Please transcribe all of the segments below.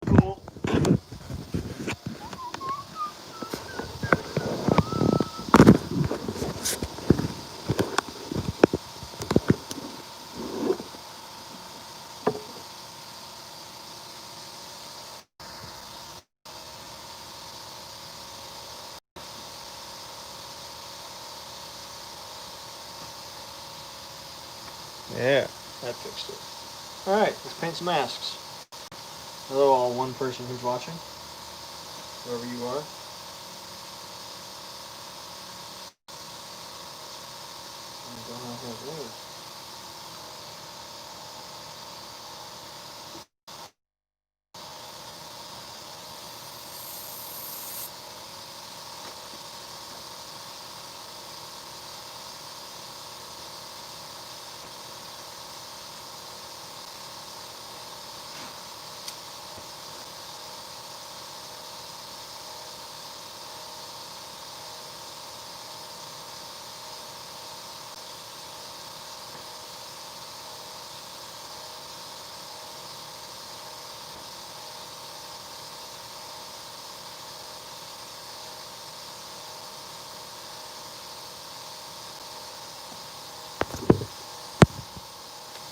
Cool. Yeah, that fixed it. Alright, let's paint some masks. Hello, all one person who's watching, whoever you are.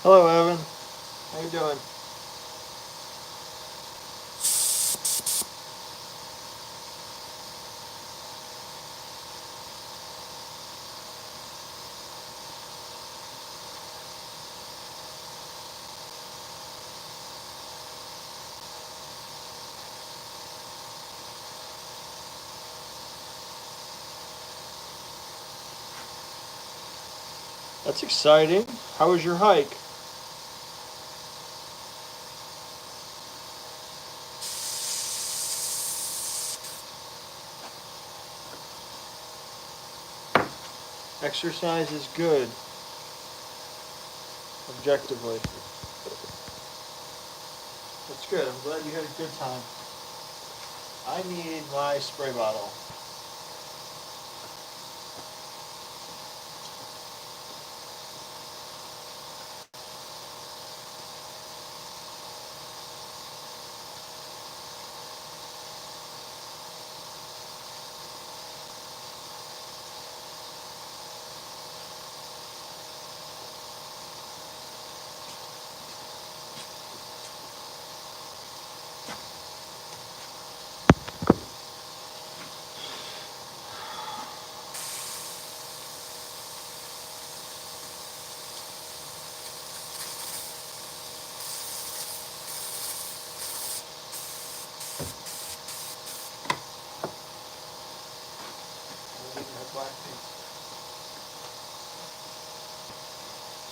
Hello, Evan. How you doing? That's exciting. How was your hike? Exercise is good, objectively. That's good. I'm glad you had a good time. I need my spray bottle.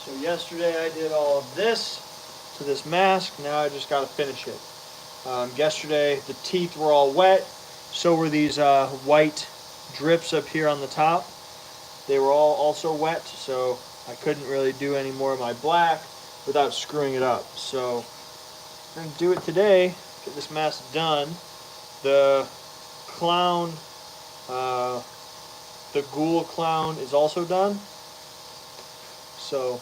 So yesterday I did all of this to this mask. Now I just got to finish it. Yesterday the teeth were all wet. So were these white drips up here on the top. They were all also wet, so I couldn't really do any more of my black without screwing it up. So I'm going to do it today, get this mask done. The clown, uh, the ghoul clown is also done. So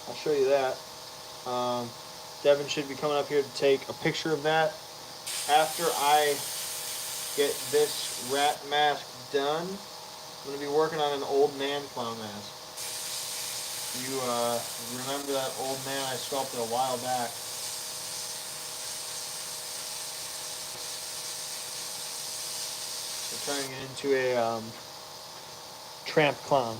I'll show you that. Devin should be coming up here to take a picture of that. After I get this rat mask done, I'm going to be working on an old man clown mask. You remember that old man I sculpted a while back? So turning it into a tramp clown.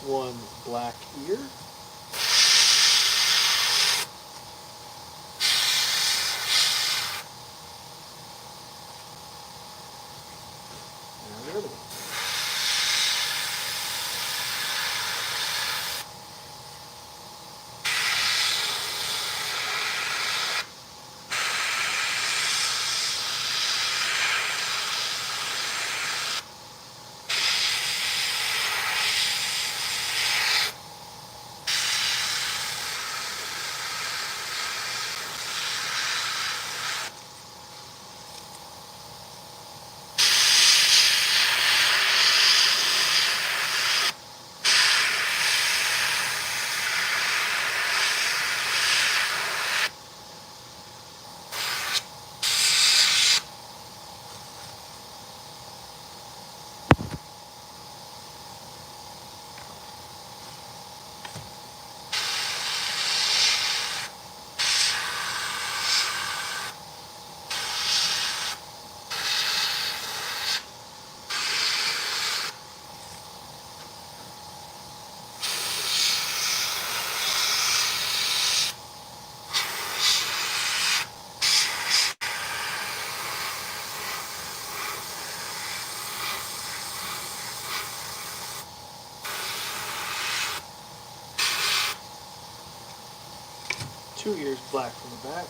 one black ear. And the other one. 2 ears black from the back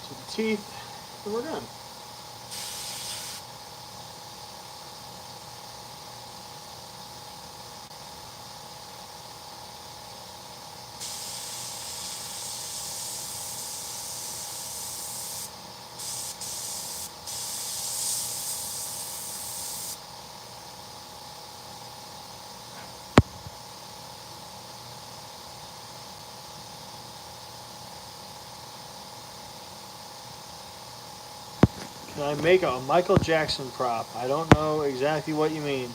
to the teeth, and we're done. Can I make a Michael Jackson prop? I don't know exactly what you mean. I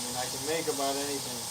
mean, I can make about anything.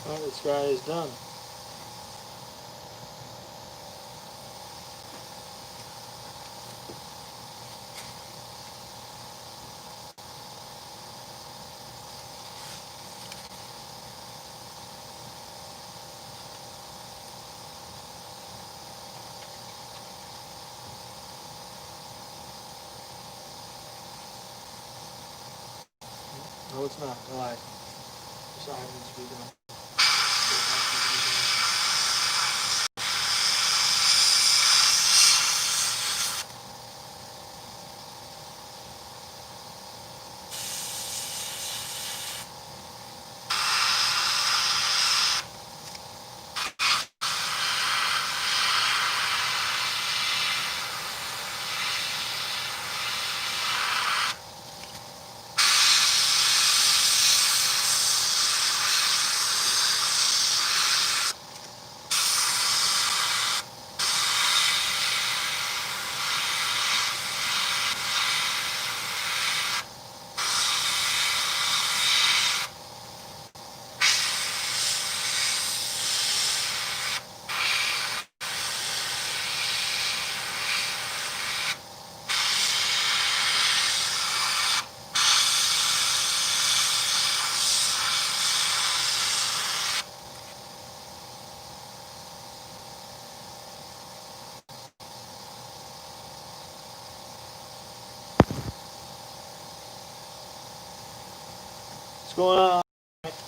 Alright, this guy is done. No, it's not. I lied. This eye needs to be done. What's going on,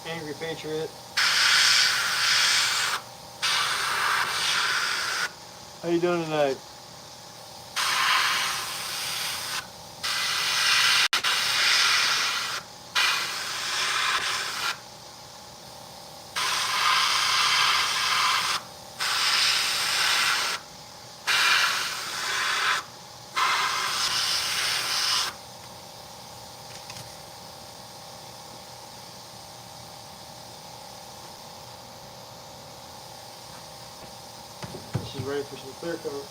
Angry Patriot? How you doing tonight? This is ready for some clear coat.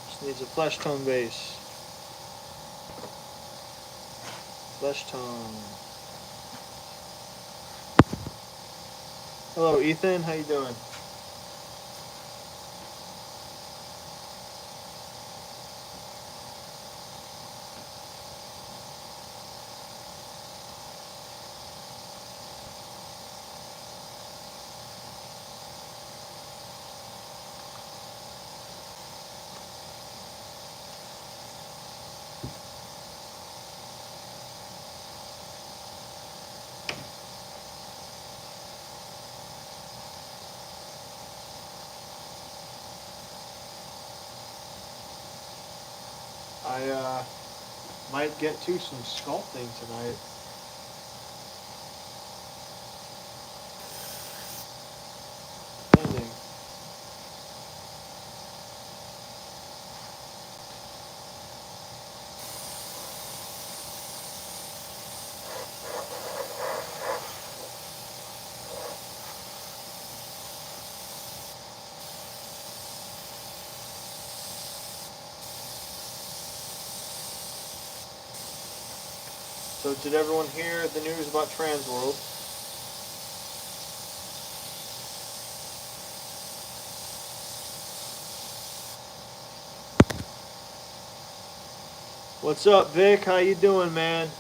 Just needs a flesh tone base. Flesh tone. Hello, Ethan. How you doing? I might get to some sculpting tonight. So did everyone hear the news about Transworld? What's up, Vic? How you doing, man?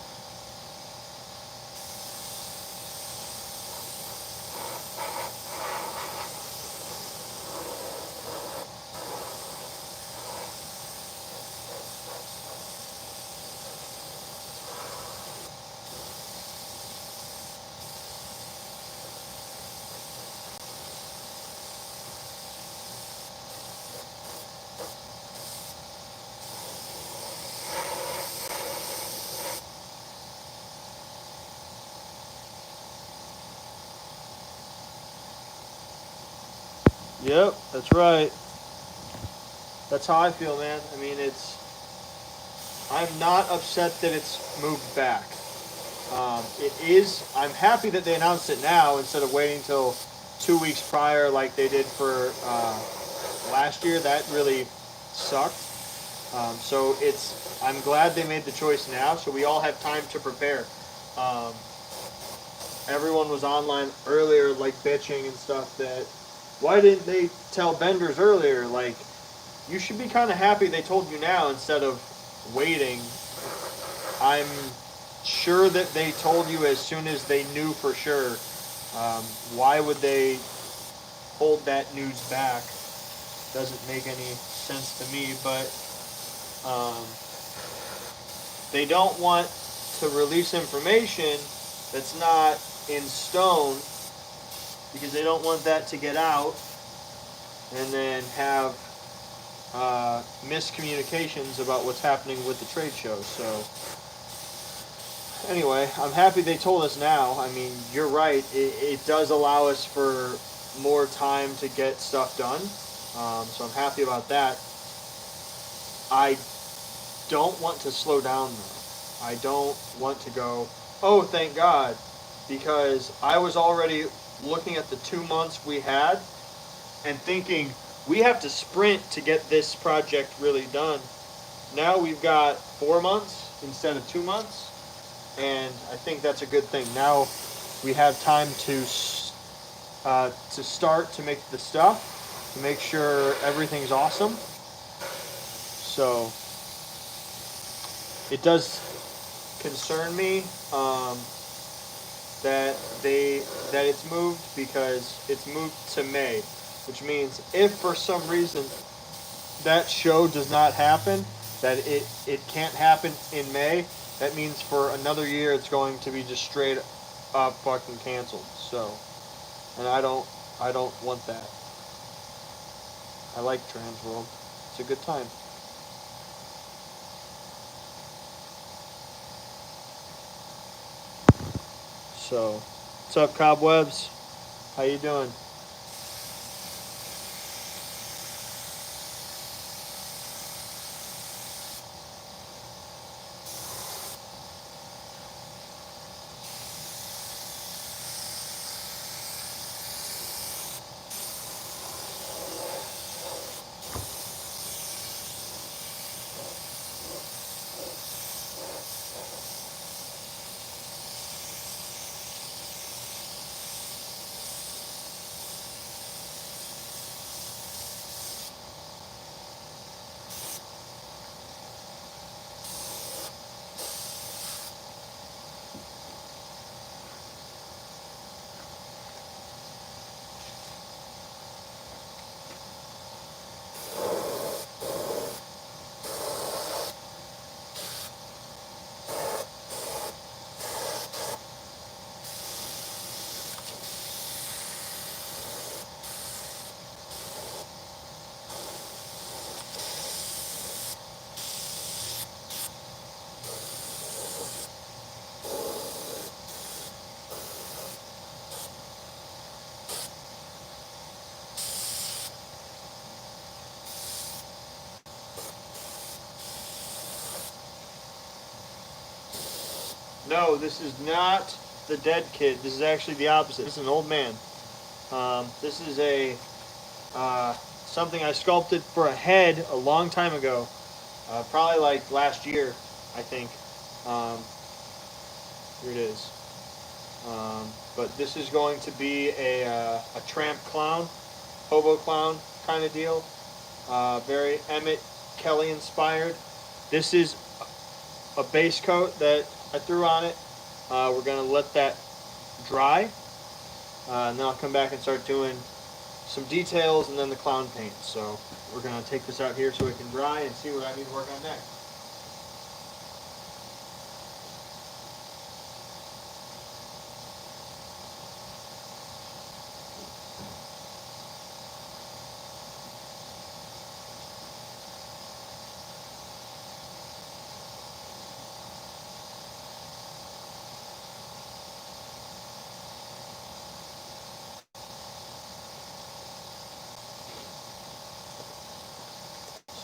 Yep, that's right. That's how I feel, man. I mean, I'm not upset that it's moved back. It is. I'm happy that they announced it now instead of waiting till 2 weeks prior, like they did for last year. That really sucked. So it's. I'm glad they made the choice now, so we all have time to prepare. Um, Everyone was online earlier, like bitching and stuff. That why didn't they tell vendors earlier? Like, you should be kind of happy they told you now instead of waiting. I'm sure that they told you as soon as they knew for sure. Why would they hold that news back? Doesn't make any sense to me, but um, they don't want to release information that's not in stone because they don't want that to get out and then have miscommunications about what's happening with the trade show. So anyway, I'm happy they told us now. I mean, you're right. It does allow us for more time to get stuff done. So I'm happy about that. I don't want to slow down though. I don't want to go, oh, thank God, because I was already looking at the 2 months we had and thinking we have to sprint to get this project really done. Now we've got 4 months instead of 2 months, and I think that's a good thing. Now we have time to start to make the stuff, to make sure everything's awesome. So it does concern me that it's moved because it's moved to May, which means if for some reason that show does not happen, that it can't happen in May, that means for another year it's going to be just straight up fucking canceled. So, and I don't want that. I like Transworld. It's a good time. So, what's up, Cobwebs? How you doing? No, this is not the dead kid. This is actually the opposite. This is an old man. This is a something I sculpted for a head a long time ago, probably like last year, I think. Um, Here it is. But this is going to be a tramp clown, hobo clown kind of deal. Very Emmett Kelly inspired. This is a base coat that I threw on it. We're going to let that dry. And then I'll come back and start doing some details and then the clown paint. So we're going to take this out here so it can dry and see what I need to work on next.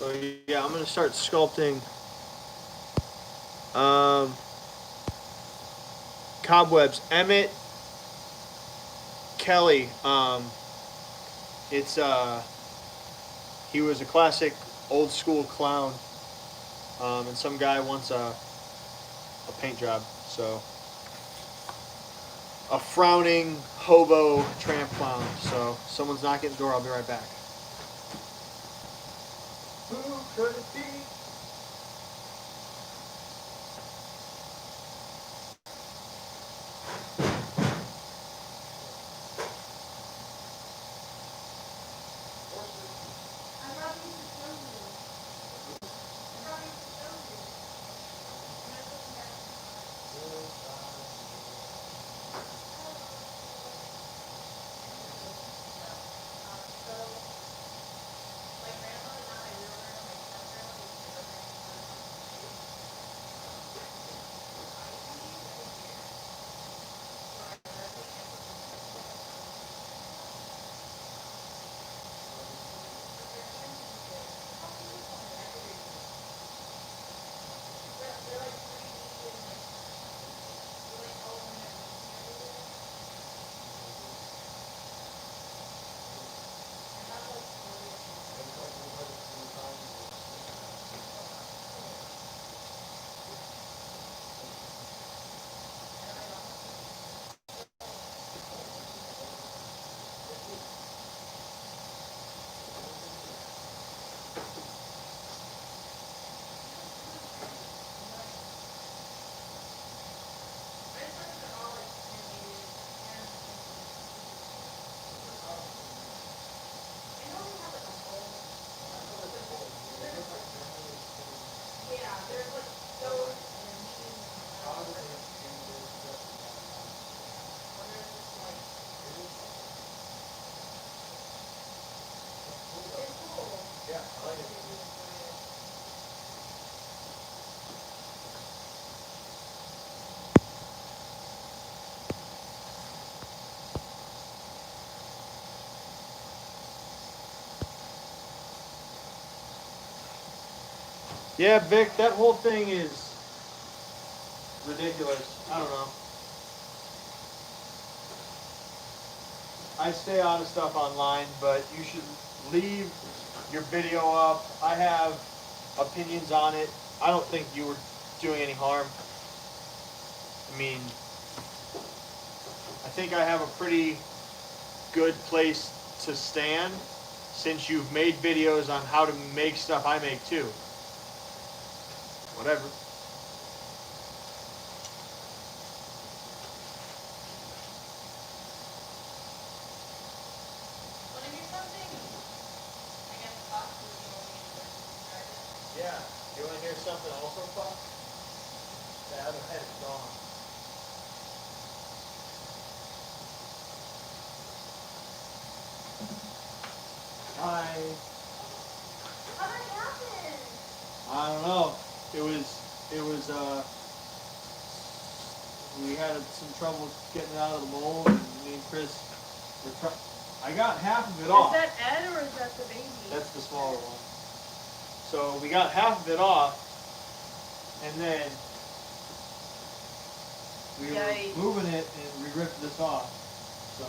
So yeah, I'm going to start sculpting cobwebs. Emmett Kelly. It's he was a classic old school clown, and some guy wants a paint job. So a frowning hobo tramp clown. So someone's knocking at the door. I'll be right back. Who could it be? Yeah, Vic, that whole thing is ridiculous. I don't know. I stay out of stuff online, but you should leave your video up. I have opinions on it. I don't think you were doing any harm. I mean, I think I have a pretty good place to stand since you've made videos on how to make stuff I make too. Whatever. Yeah. You want to hear something also, Puck? The other head is gone. Hi. How did that happen? I don't know. It was, we had some trouble getting it out of the mold, and me and Chris were I got half of it off. Is that Ed or is that the baby? That's the smaller one. So we got half of it off, and then we Yikes. were moving it, and we ripped this off. So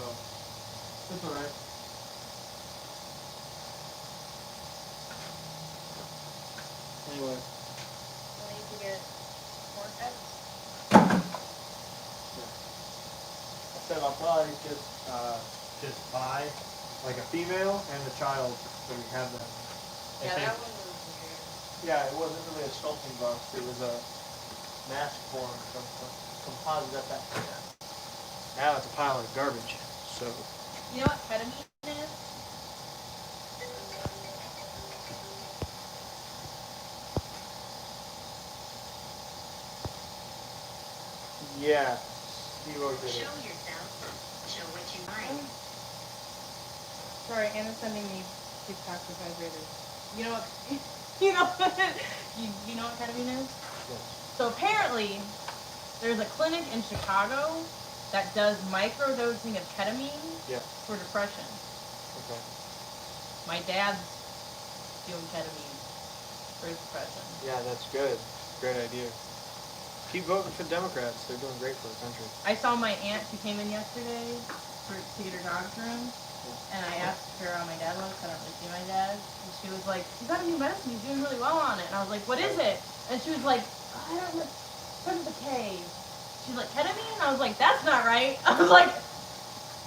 it's all right. Anyway. I need to get more Ed. said I'll probably just buy like a female and a child so we have them. Yeah, that one was weird. Yeah, it wasn't really a sculpting bust. It was a mask form, some composite at that point. Now it's a pile of garbage. So You know what ketamine is? yeah, Steve-O did Show it. yourself. Show what you like. Sorry, Anna's sending me TikToks with vibrators. You know what? You know what? You know what ketamine is? Yes. So apparently, there's a clinic in Chicago that does microdosing of ketamine Yeah. for depression. Okay. My dad's doing ketamine for his depression. Yeah, that's good. Great idea. Keep voting for Democrats. They're doing great for the country. I saw my aunt. She came in yesterday to get her dog's room, and I asked her how my dad was. I don't really see my dad, and she was like, "You got a new medicine. He's doing really well on it." And I was like, "What is it?" And she was like, "I don't know. Starts with a K." She's like, "Ketamine?" And I was like, "That's not right." I was like,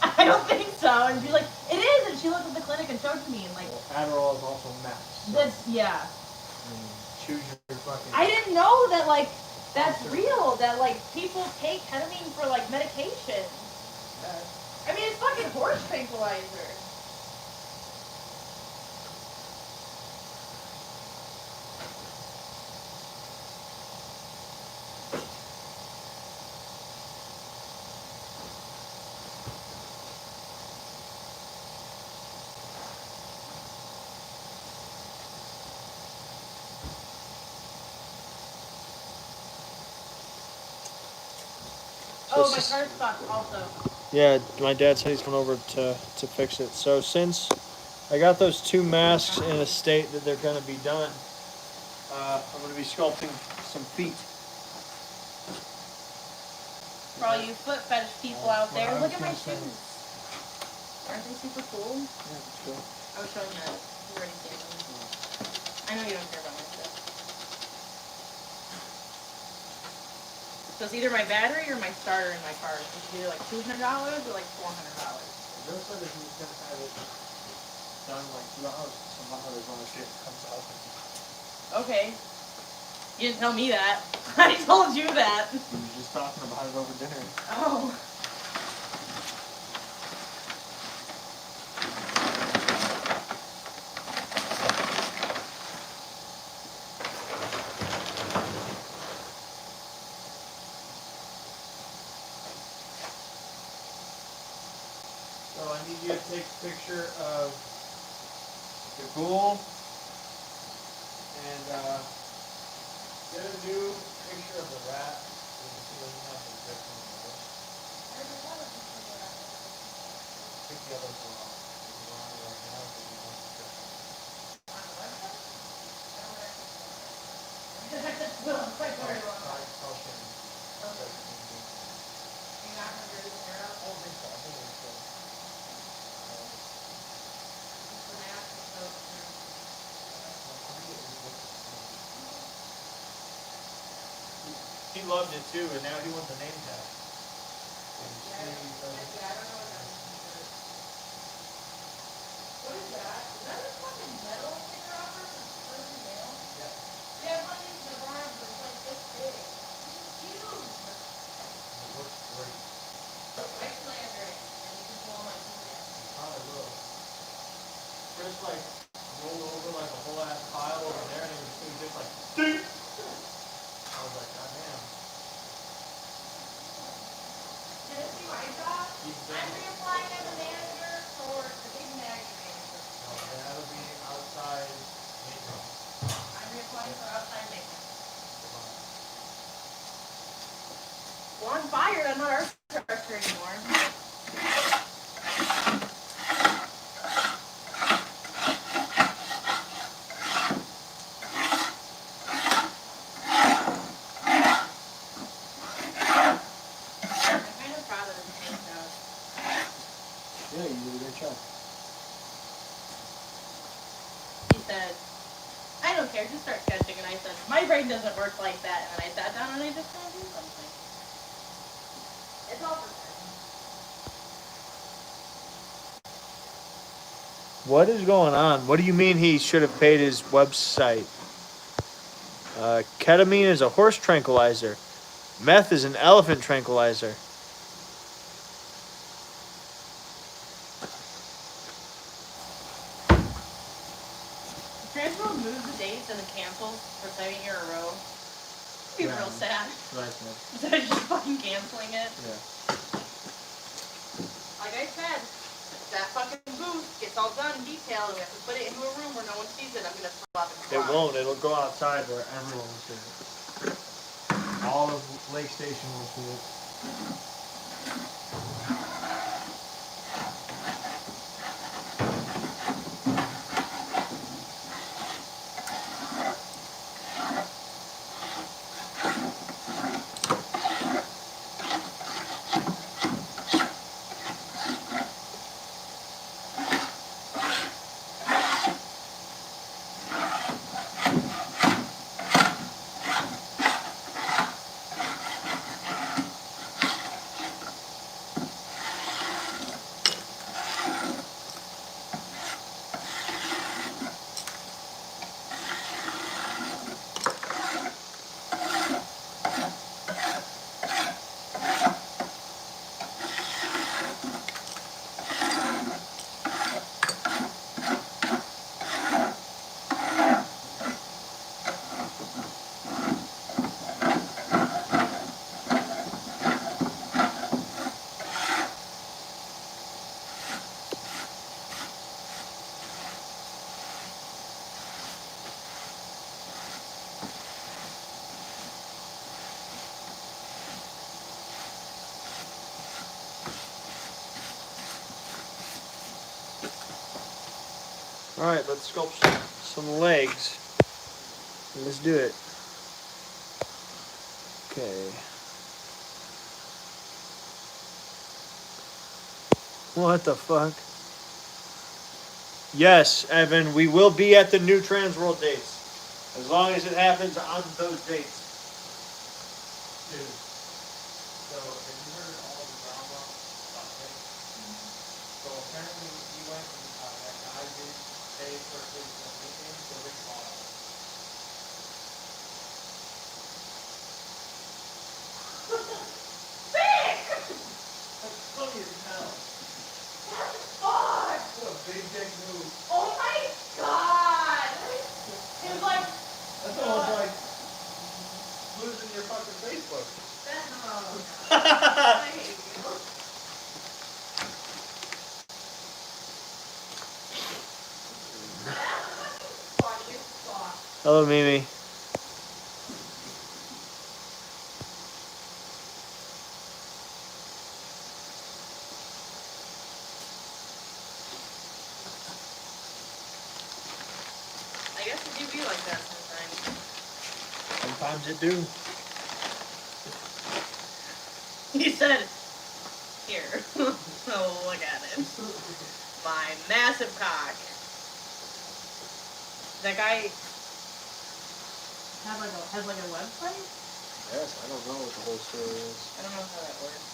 "I don't think so." And she's like, "It is." And she looked at the clinic and showed it to me, and like, Well, Adderall is also max. So, this, yeah. choose your fucking. I didn't know that like that's real. That like people take ketamine for like medication. I mean, it's fucking horse tranquilizer. Oh, my car's fucked also. Yeah, my dad said he's coming over to fix it. So since I got those two masks in a state that they're going to be done, I'm going to be sculpting some feet. For all you foot fetish people out there, look at my shoes. Aren't they super cool? Yeah, sure. I was showing that. You already see them. I know you don't care about my stuff. So it's either my battery or my starter in my car. It's either like $200 or like $400. Bill said that he was going to have it done in like 2 hours. Somehow there's only shit comes out. Okay. You didn't tell me that. I told you that. We were just talking about it over dinner. Oh. So I need you to take a picture of the ghoul and get a new picture of the rat. You can see doesn't have the grip on the nose. Pick the other one off. If you want it right now, so you want the grip on it. I'll show you. I don't think so. I think it's good. He loved it too, and now he wants a name tag. What is that? Is that a fucking metal sticker offer for person mail? Yeah. Yeah, one of these in the barn, but it's like this big. It's huge. It works great. I slander it, and you can pull my food in. Probably will. Chris like rolled over like a whole ass pile over there, and it was just like, dude. I was like, God damn. Can this be my job? Keep I'm going. reapplying as a manager for the big magnet manager. No, that'll be outside maintenance. I'm reapplying for outside maintenance. Well, I'm fired. I'm not art director anymore. I'm kind of proud of this paint job. Yeah, you did a great job. He said, I don't care, just start sketching. And I said, my brain doesn't work like that. And then I sat down and I just kind of do something. It's all for fun. What is going on? What do you mean he should have paid his website? Ketamine is a horse tranquilizer. Meth is an elephant tranquilizer. Transworld moved the dates and the cancels for 2nd year in a row. Be Yeah. real sad. Right. Instead of just fucking canceling it. Yeah. Like I said, that fucking booth gets all done, detailed, and we have to put it into a room where no one sees it. I'm gonna flop it. It won't. It'll go outside where everyone will see it. All of Lake Station will see it. All right, let's sculpt some legs. Let's do it. Okay. What the fuck? Yes, Evan, we will be at the new Transworld dates. As long as it happens on those dates. Dude. So, have you heard all the drama about him? So, apparently, he went and that guy did pay for his meeting, so they bought it. That's funny as hell. Fuck! What a big dick move. Oh my god! He was like, That's almost like losing your fucking Facebook. I hate you. Funny as fuck. Hello, Mimi. I guess it do be like that sometimes. Sometimes it do. He said, here, oh, look at it. My massive cock. That guy has like a website? Yes, I don't know what the whole story is. I don't know how that works.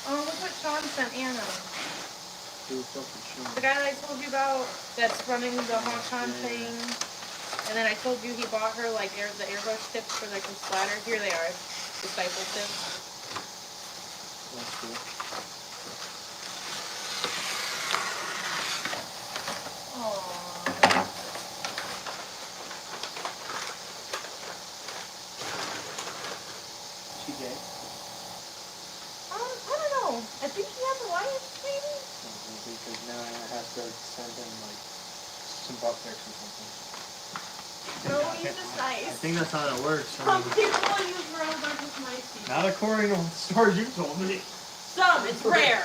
Oh, look what Sean sent Anna. Who fucking shit? The guy that I told you about that's running the Hong Kong thing. And then I told you he bought her like the airbrush tips for like the splatter. Here they are. Disciple tips. That's cool. Aww. She gay? I don't know. I think he has a wife, maybe? Because now I have to send him like some butt pics or something. No, he's just nice. I think that's how it works. I Some mean, people use rose are just nice people. not according to the stories you told me. Some, it's rare.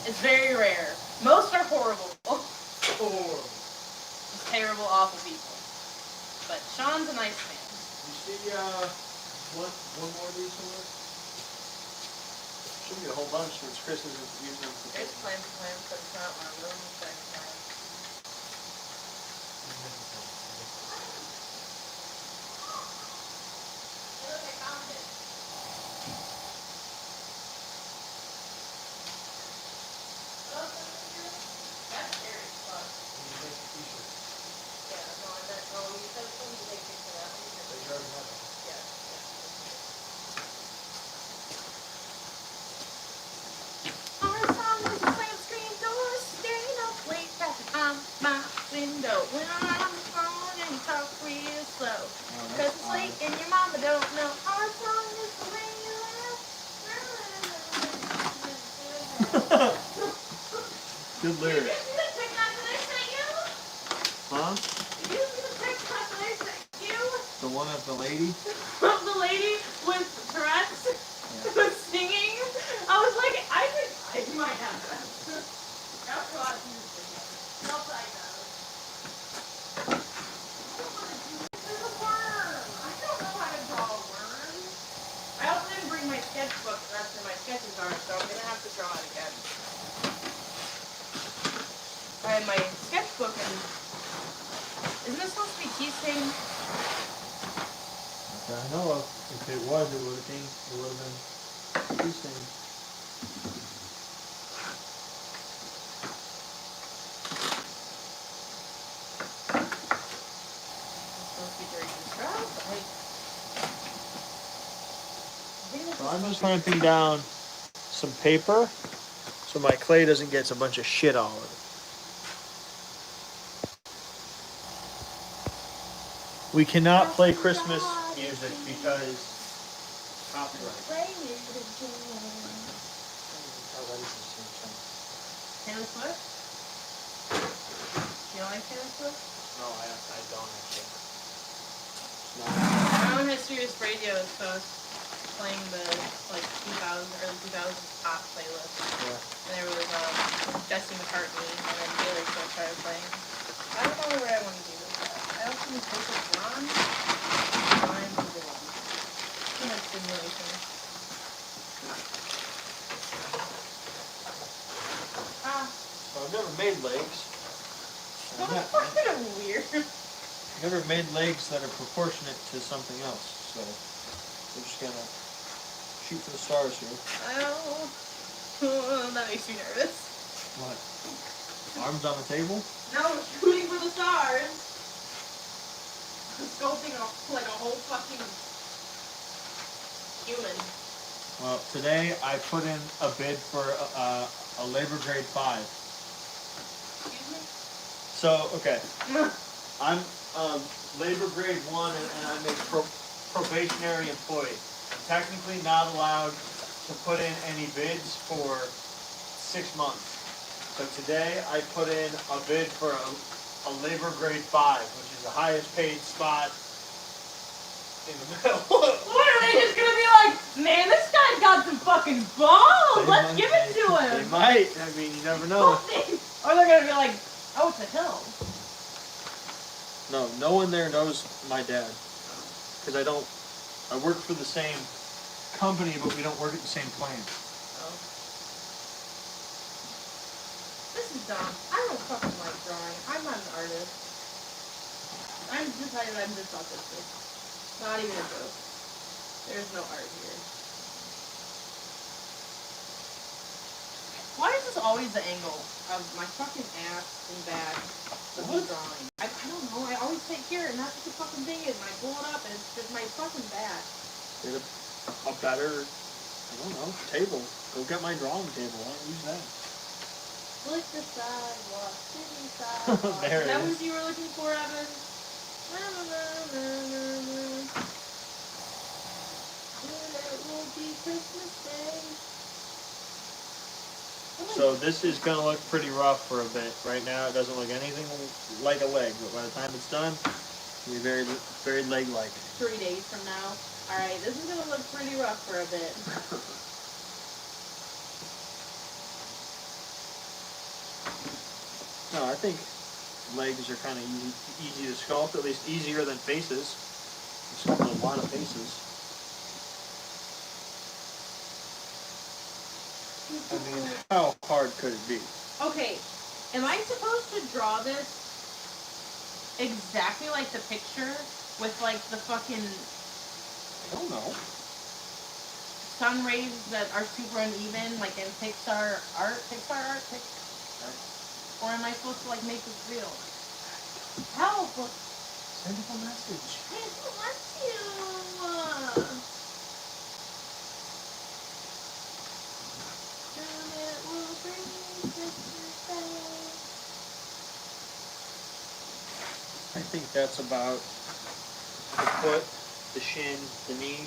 It's very rare. Most are horrible. Or Just terrible, awful people. But Sean's a nice man. you see, one more of these somewhere? Should be a whole bunch since Chris isn't using them for It's plan, but it's not one. We'll move back to mine. slow. Oh, Cause that's it's late and your mama don't know our song is the way you laugh. Good Did you lyrics. see the TikTok that I sent you? Huh? Did you see the TikTok that I sent you? The one of the lady? The lady with Tourette's was singing. I was like, I might have that. That's a lot of music. No, I know. There's a worm. I don't know how to draw a worm. I also didn't bring my sketchbook. That's where my sketches are, so I'm gonna have to draw it again. I had my sketchbook and isn't this supposed to be tea stain? That I know of. If it was, it would have been these things. Supposed to be dirty and scrub, but like, I think this So is I'm just supposed to be- ramping down some paper so my clay doesn't get a bunch of shit all over it. We cannot play Christmas music because copyright. Taylor Swift? You don't like Taylor Swift? No, I don't actually. My own Sirius Radio is playing the like 2000 early 2000s pop playlist, Yeah. and there was Jesse McCartney and then Taylor Swift started playing. I don't know where I want to do with that. I also need Focus Ron. Ron is the one. Too much stimulation. Ah, So I've never made legs. so I've fucking weird. never made legs that are proportionate to something else. So we're just gonna shoot for the stars here. Oh, that makes me nervous. What? Arms on the table? No, shooting for the stars. Sculpting like a whole fucking human. Well, today I put in a bid for a labor grade 5. Excuse So, okay, me? I'm labor grade 1 and I'm a probationary employee. I'm technically not allowed to put in any bids for 6 months. So today I put in a bid for a labor grade 5, which is the highest paid spot in the middle. What are they just gonna be like, man, this guy's got some fucking balls, let's give it to They him. might. I mean, you never know. Or they're gonna be like, oh, it's a hill. No, no one there knows my dad. Because I work for the same company, but we don't work at the same plant. Oh. This is dumb. I don't fucking like drawing. I'm not an artist. I'm decided I'm just autistic. Not even a joke. There's no art here. Why is this always the angle of my fucking ass and back of me drawing? I don't know. I always take here and that's what the fucking thing is. And I pull it up and it's just my fucking back. Get a better, I don't know, table. Go get my drawing table. Why don't use that? Look the sidewalk, city sidewalk. There Is it that is. what you were looking for, Evan? Na, na, na, na, na, na. Soon it will be Christmas Day. So this is going to look pretty rough for a bit. Right now it doesn't look anything like a leg, but by the time it's done, it'll be very, very leg-like. 3 days from now. Alright, this is gonna look pretty rough for a bit. No, I think legs are kind of easy to sculpt, at least easier than faces. I've sculpted a lot of faces. I mean, how hard could it be? Okay, am I supposed to draw this exactly like the picture with like the fucking I don't know. sun rays that are super uneven, like in Pixar art? Or am I supposed to like make this real? Help! Send him a message. I don't want to! Soon it will bring Christmas Day. I think that's about the foot, the shin, the knee.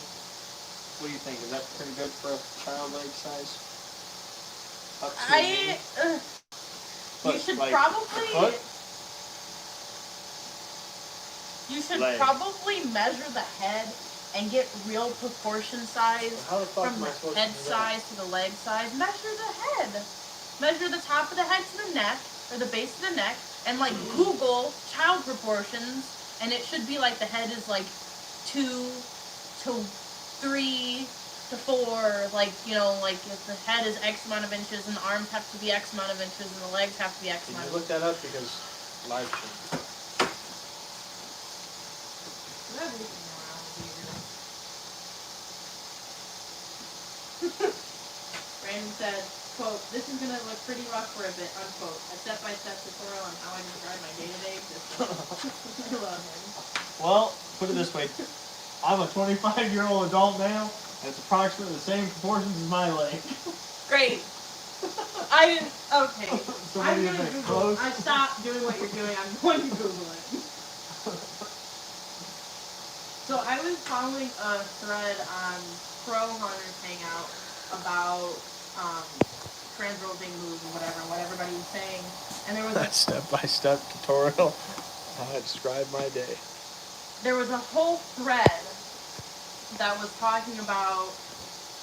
What do you think? Is that pretty good for a child leg size? Up to the knee? You Foot, should like, probably. foot? You should Leg. probably measure the head and get real proportion size How the fuck from am I the supposed head to do that? size to the leg size. Measure the head. Measure the top of the head to the neck, or the base of the neck, and like Google child proportions, and it should be like the head is like 2 to 3 to 4, like, you know, like if the head is X amount of inches and the arms have to be X amount of inches and the legs have to be X Can amount you of look that up because live stream. everything around here. Brandon said, quote, "This is gonna look pretty rough for a bit," unquote. A step-by-step tutorial on how I describe my day-to-day existence. I love him. Well, put it this way. I'm a 25-year-old adult male, and it's approximately the same proportions as my leg. Great. I didn't. Okay. So what do you I'm gonna think? Google. Close? I stopped doing what you're doing. I'm going to Google it. So I was following a thread on Pro Hunters Hangout about trans roles being moved and whatever, and what everybody was saying, and there was Step-by-step tutorial how I describe my day. there was a whole thread that was talking about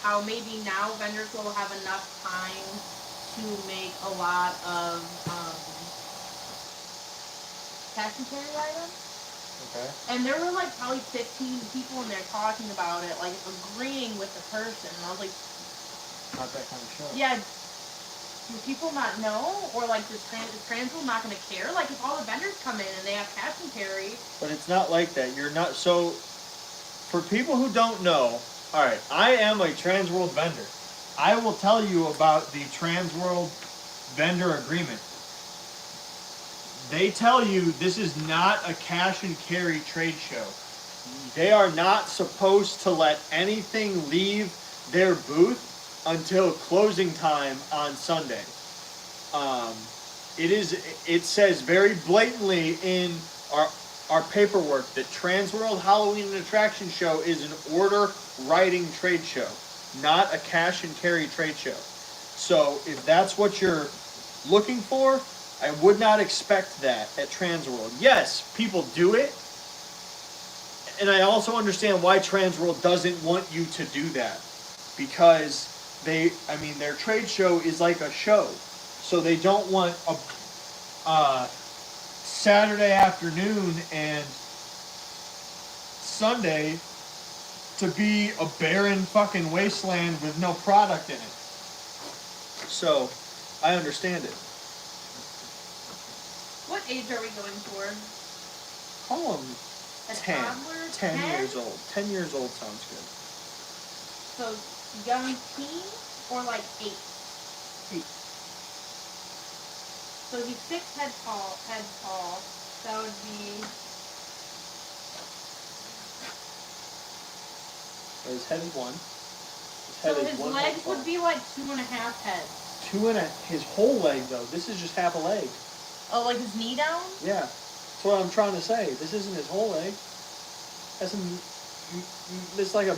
how maybe now vendors will have enough time to make a lot of cash and carry items. Okay. And there were like probably 15 people in there talking about it, like agreeing with the person. And I was like, Not that kind of show. yeah, do people not know? Or like, is Transworld not going to care? Like, if all the vendors come in and they have cash and carry. But it's not like that. You're not. So, for people who don't know, all right, I am a Transworld vendor. I will tell you about the Transworld vendor agreement. They tell you this is not a cash and carry trade show. They are not supposed to let anything leave their booth until closing time on Sunday. It says very blatantly in our paperwork that Transworld Halloween and Attraction Show is an order writing trade show, not a cash and carry trade show. So if that's what you're looking for, I would not expect that at Transworld. Yes, people do it, and I also understand why Transworld doesn't want you to do that, because their trade show is like a show, so they don't want a Saturday afternoon and Sunday to be a barren fucking wasteland with no product in it. So, I understand it. What age are we going for? Call them A 10. toddler? 10 years old. 10 years old sounds good. So, young teen or like 8? 8. So he's 6 head tall. That would be. His head is 1. His head So is his 1 legs head tall. would be like 2.5 heads. His whole leg though. This is just half a leg. Oh, like his knee down? Yeah. That's what I'm trying to say. This isn't his whole leg. That's it's like a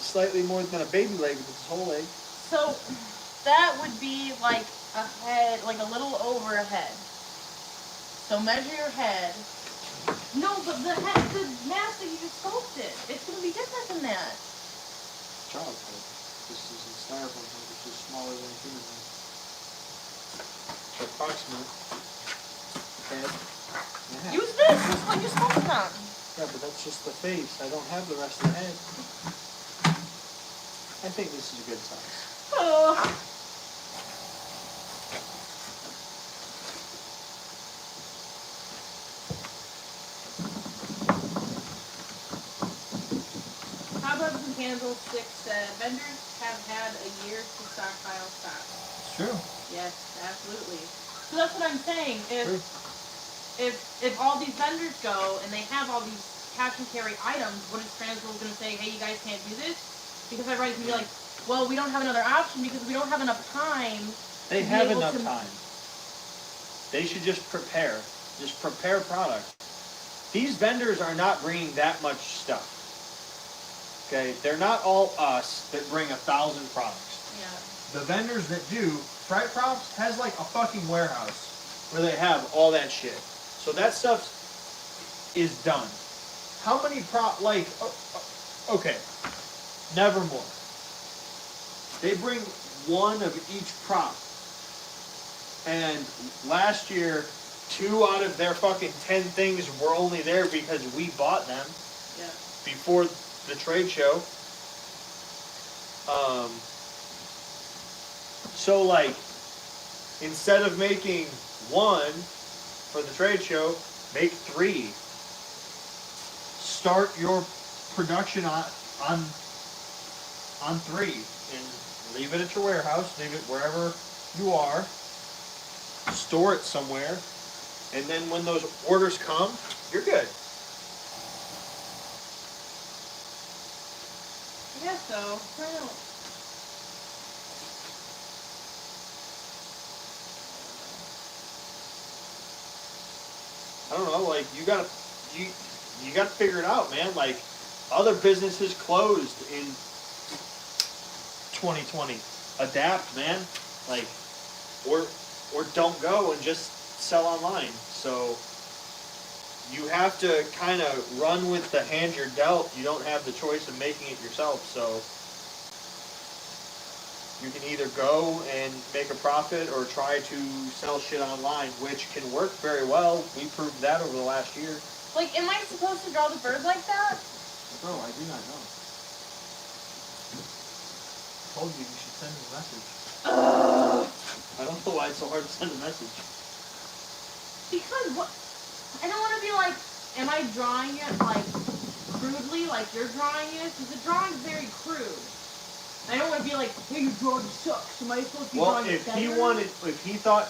slightly more than a baby leg with his whole leg. So that would be like a head, like a little over a head. So measure your head. No, but the mask that you just sculpted, it's gonna be different than that. Child head. This is in styrofoam, which is smaller than a human head. So approximate head and a half. Use this. This is what you sculpted on. Yeah, but that's just the face. I don't have the rest of the head. I think this is a good size. Oh. Cobwebs and Candles 6 said, vendors have had a year to stockpile stock. It's true. Yes, absolutely. So that's what I'm saying. True. If all these vendors go and they have all these cash and carry items, what is Transworld going to say? Hey, you guys can't do this? Because everybody's going to be like, well, we don't have another option because we don't have enough time. They to be have able enough to- time. They should just prepare. Just prepare product. these vendors are not bringing that much stuff. Okay, they're not all us that bring 1,000 products. Yeah. The vendors that do, Fright Props has like a fucking warehouse where they have all that shit. So that stuff is done. How many okay, Nevermore. They bring one of each prop. And last year, 2 out of their fucking 10 things were only there because we bought them Yeah. before the trade show. So like, instead of making 1 for the trade show, make 3. Start your production on 3 and leave it at your warehouse, leave it wherever you are, store it somewhere, and then when those orders come, you're good. I guess so. I don't. I don't know, like you gotta figure it out, man. Like other businesses closed in 2020. Adapt, man. Like or don't go and just sell online. So you have to kind of run with the hand you're dealt. You don't have the choice of making it yourself. So you can either go and make a profit or try to sell shit online, which can work very well. We proved that over the last year. Like, am I supposed to draw the bird like that? No, I do not know. I told you should send him a message. I don't know why it's so hard to send a message. Because what? I don't want to be like, am I drawing it like crudely, like you're drawing it? Because the drawing's very crude. I don't want to be like, hey, your drawing sucks. Am I supposed to be drawing it better? If he thought,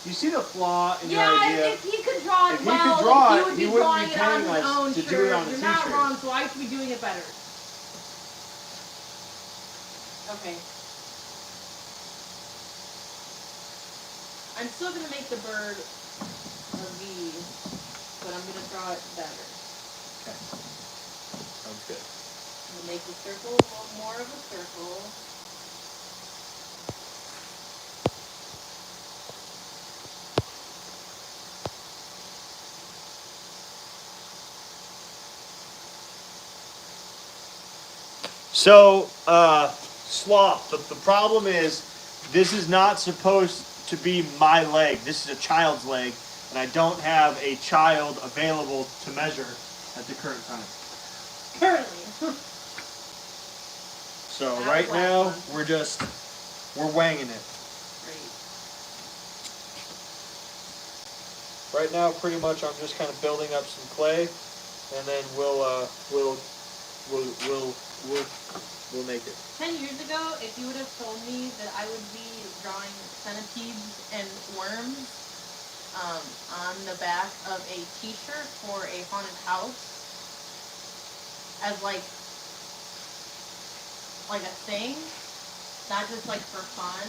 you see the flaw in your Yeah, idea. if he could draw it If he well, could draw then he it, would be he wouldn't drawing be it on paying his us own to shirt. do it on a You're not t-shirt. wrong, so I should be doing it better. Okay. I'm still gonna make the bird a V, but I'm gonna draw it better. Okay. Sounds good. I'm gonna make the circle a little more of a circle. So, sloth. The problem is, this is not supposed to be my leg. This is a child's leg, and I don't have a child available to measure at the current time. Currently. So That right was now, last we're wanging it. Great. Right now, pretty much, I'm just kind of building up some clay, and then we'll make it. 10 years ago, if you would have told me that I would be drawing centipedes and worms on the back of a t-shirt for a haunted house as like a thing, not just like for fun,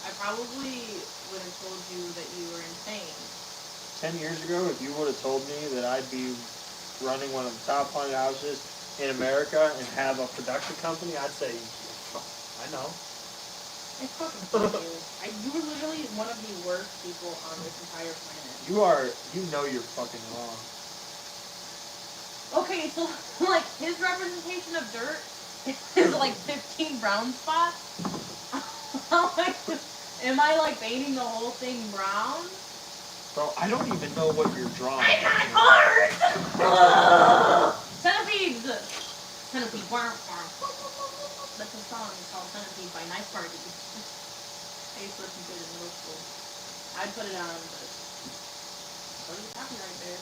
I probably would have told you that you were insane. 10 years ago, if you would have told me that I'd be running one of the top haunted houses in America and have a production company, I'd say, I know. I fucking hate you. You were literally one of the worst people on this entire planet. You know you're fucking wrong. Okay, so like his representation of dirt is like 15 brown spots. Am I like painting the whole thing brown? Bro, I don't even know what you're drawing. I'm not art! Centipedes! Centipede, worm. That's a song called Centipede by Night Party. I used to listen to it in middle school. I'd put it on, but what is happening right there?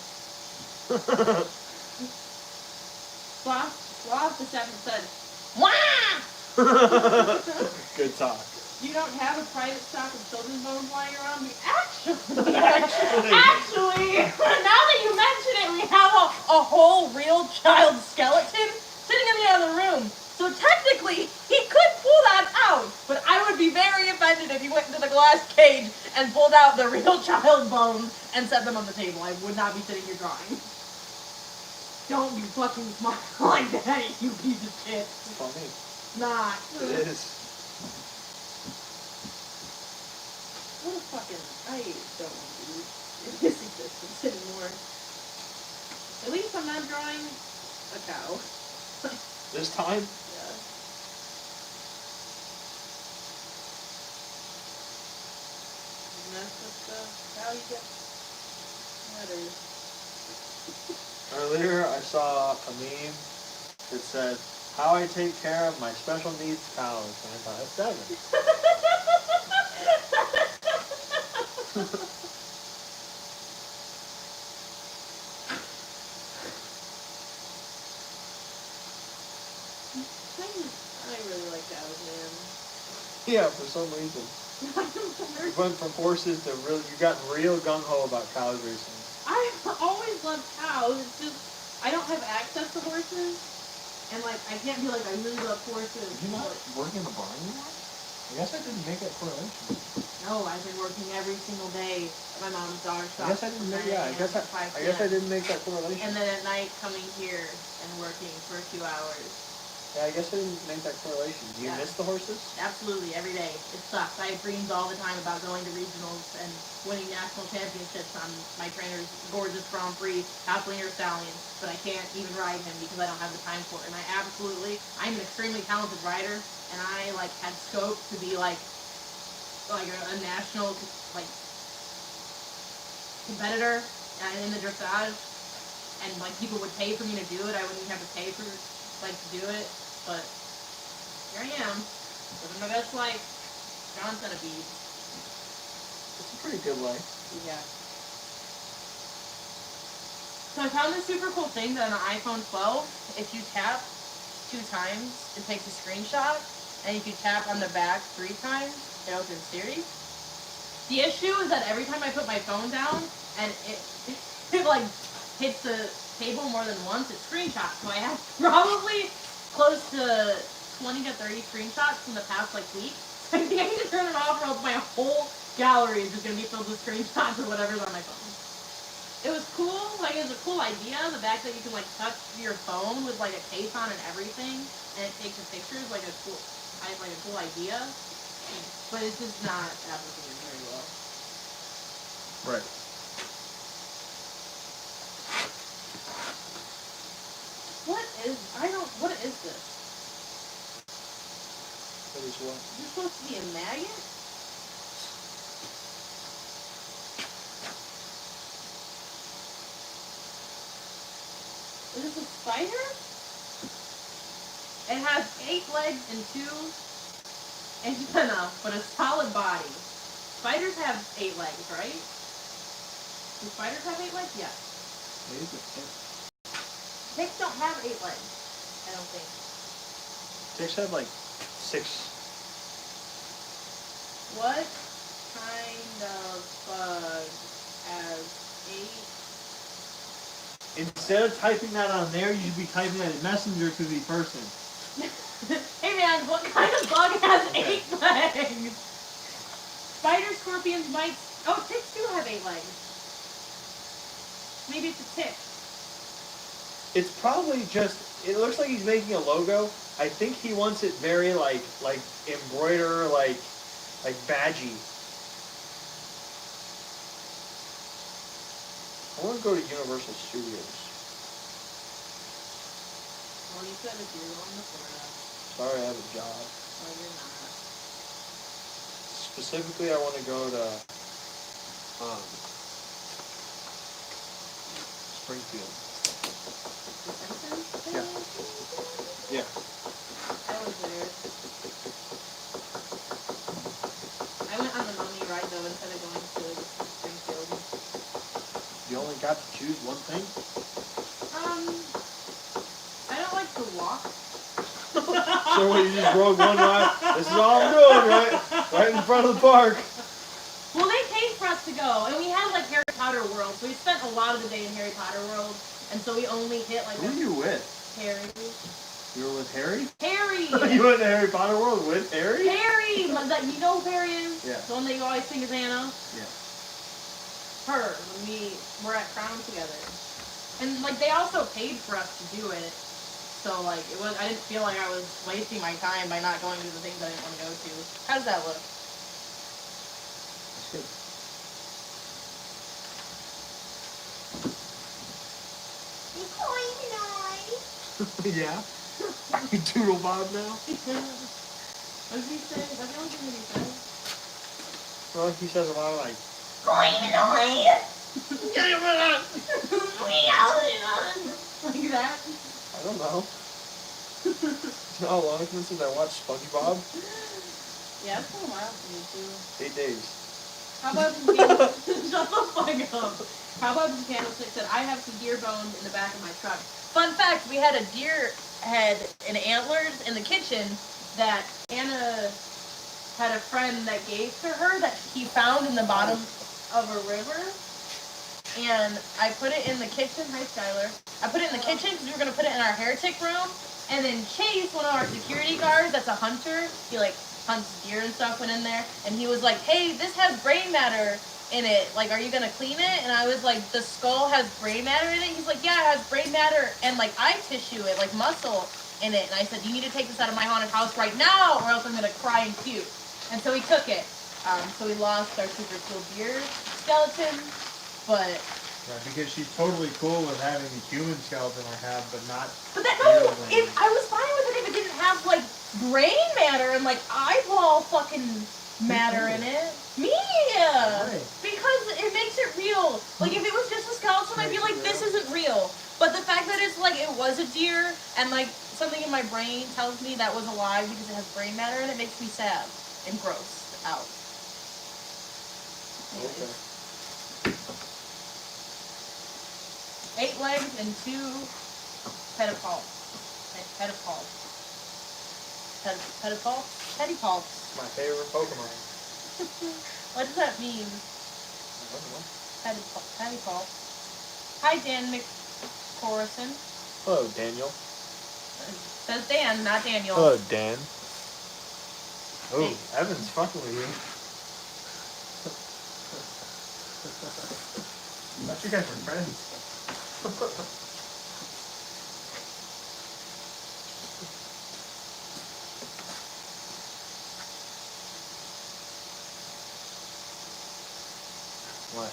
Sloth just haven't said, wah! Good talk. You don't have a private stock of children's bones lying around? Actually, now that you mention it, we have a whole real child skeleton sitting in the other room. So technically, he could pull that out, but I would be very offended if he went into the glass cage and pulled out the real child boiled bones and set them on the table. I would not be sitting here drawing. Don't you fucking smile like that, you piece of shit. It's funny. Not. It is. What a fucking... I don't want to be in this existence anymore. At least I'm not drawing a cow. This time? Yeah. And that's just how you get letters. Earlier, I saw a meme that said, "How I take care of my special needs cows." And I thought, that's 7. I really like cows, man. Yeah, for some reason. You went from horses to really, you got real gung-ho about cows recently. I've always loved cows. It's just I don't have access to horses, and like I can't be like I really love horses. You're not working in the barn anymore? I guess I didn't make that correlation. No, I've been working every single day at my mom's dog shop. I guess I didn't make, yeah, I guess I didn't make that correlation. And then at night coming here and working for a few hours. Yeah, I guess I didn't make that correlation. Do you Yeah. miss the horses? Absolutely, every day. It sucks. I have dreams all the time about going to regionals and winning national championships on my trainer's gorgeous Grand Prix Halflinger Stallion, but I can't even ride him because I don't have the time for it. And I'm an extremely talented rider, and I like had scope to be like a national like competitor in the dressage, and like people would pay for me to do it. I wouldn't even have to pay for like to do it. But here I am, living my best life. John Centipede. It's a pretty good life. Yeah. So I found this super cool thing that on the iPhone 12, if you tap 2 times, it takes a screenshot, and if you tap on the back 3 times, it opens Siri. The issue is that every time I put my phone down, and it like hits the table more than once, it screenshots. So I have probably close to 20 to 30 screenshots in the past like week. So I think I need to turn it off or else my whole gallery is just going to be filled with screenshots of whatever's on my phone. It was cool, like it was a cool idea, the fact that you can like touch your phone with like a case on and everything, and it takes the pictures, like a cool idea, but it's just not applicable very well. Right. What is this? That is what? Is this supposed to be a maggot? Is this a spider? It has 8 legs and 2 antennae, but a solid body. Spiders have 8 legs, right? Do spiders have 8 legs? Yes. Maybe it's a tick. Ticks don't have 8 legs, I don't think. Ticks have like 6. What kind of bug has 8? Instead of typing that on there, you should be typing that in Messenger to the person. Hey man, what kind of bug has Okay. 8 legs? Spiders, scorpions, mites. Oh, ticks do have 8 legs. Maybe it's a tick. It's probably just, it looks like he's making a logo. I think he wants it very like embroider, like badgy. I want to go to Universal Studios. Well, you said if you're going to Florida. Sorry, I have a job. Well, you're not. Specifically, I want to go to Springfield. The Simpsons? Yeah. Yeah. I was there. I went on the mummy ride though instead of going to Springfield. You only got to choose one thing? I don't like to walk. So what, you just rode one ride? This is all I'm doing, right in front of the park. Well, they paid for us to go, and we had like Harry Potter World, so we spent a lot of the day in Harry Potter World, and so we only hit like Who are you with? Harry. You were with Harry? Harry! You went to Harry Potter World with Harry? Harry! You know who Harry is? Yeah. The one that you always think is Anna? Yeah. her when we were at Crown together. And like they also paid for us to do it. So like it was I didn't feel like I was wasting my time by not going to the things I didn't want to go to. How does that look? That's good. Yeah. You Doodle Bob now? What does he say? Is that the only thing that he says? Well, he says a lot of like. Like that? I don't know. You know how long it's been since I watched SpongeBob? Yeah, it's been a while for me too. 8 days. How about some candlesticks? Shut the fuck up. How about some candlesticks that I have some deer bones in the back of my truck? Fun fact, we had a deer head and antlers in the kitchen that Anna had a friend that gave to her that he found in the bottom of a river. And I put it in the kitchen. Hi, Skylar. I put it in the kitchen because we were going to put it in our heretic room. And then Chase, one of our security guards that's a hunter, he like hunts deer and stuff, went in there. And he was like, hey, this has brain matter in it. Like, are you going to clean it? And I was like, the skull has brain matter in it? He's like, yeah, it has brain matter and like eye tissue, it like muscle in it. And I said, you need to take this out of my haunted house right now or else I'm going to cry and puke. And so he took it. So we lost our super cool deer skeleton. But Yeah, because she's totally cool with having the human skeleton I have, but not. But that no, if I was fine with it if it didn't have like brain matter and like eyeball fucking matter in it. Me, Why? because it makes it real. Like if it was just a skeleton, I'd be like, this isn't real. But the fact that it's like it was a deer and like something in my brain tells me that was alive because it has brain matter in it makes me sad and grossed out. Okay. 8 legs and 2 pedipalps. Pedipalps. Pedipalps. My favorite Pokemon. What does that mean? I don't know. Pedipalps. Hi, Dan McCorrison. Hello, Daniel. Says Dan, not Daniel. Hello, Dan. Oh, Hey. Evan's fucking with you. I thought you guys were friends. What?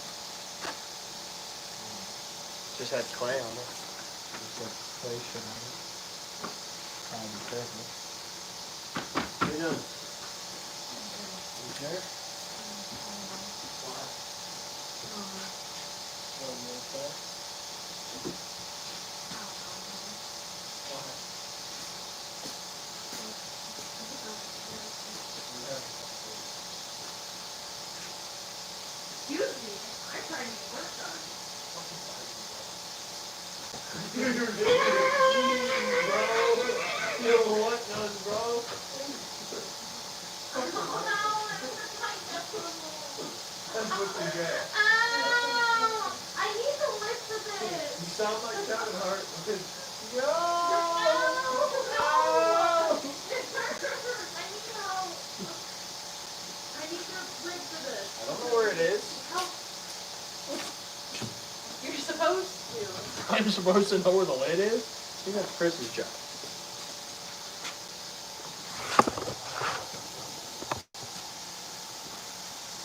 Just had clay on it. Just had clay shit on it. Trying to be careful. What are you doing? You care? Why? Oh, you okay? Why? Excuse me, I'm trying to get work done. You know what does, bro? That's what you get. Ow! I need to lift to this. You sound like Kevin Hart. Yo! No! It hurts. I need help. I need to lift to this. I don't know where it is. Help. You're supposed to. I'm supposed to know where the lid is? I think that's Chris's job.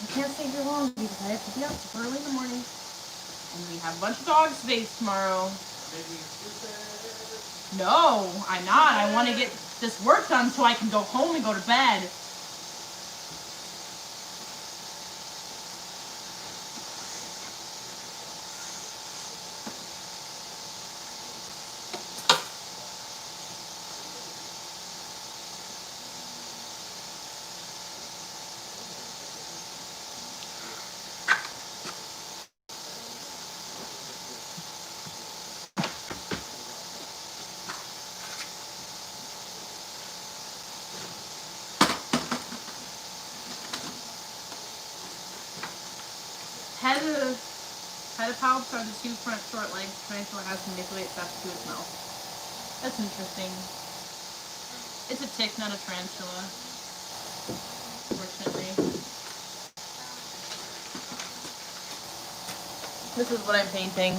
I can't stay here long because I have to be up super early in the morning. And we have a bunch of dog space tomorrow. No, I'm not. I want to get this work done so I can go home and go to bed. Pedipalps are the 2 front short legs. Tarantula has to manipulate stuff to its mouth. That's interesting. It's a tick, not a tarantula. Fortunately. This is what I'm painting.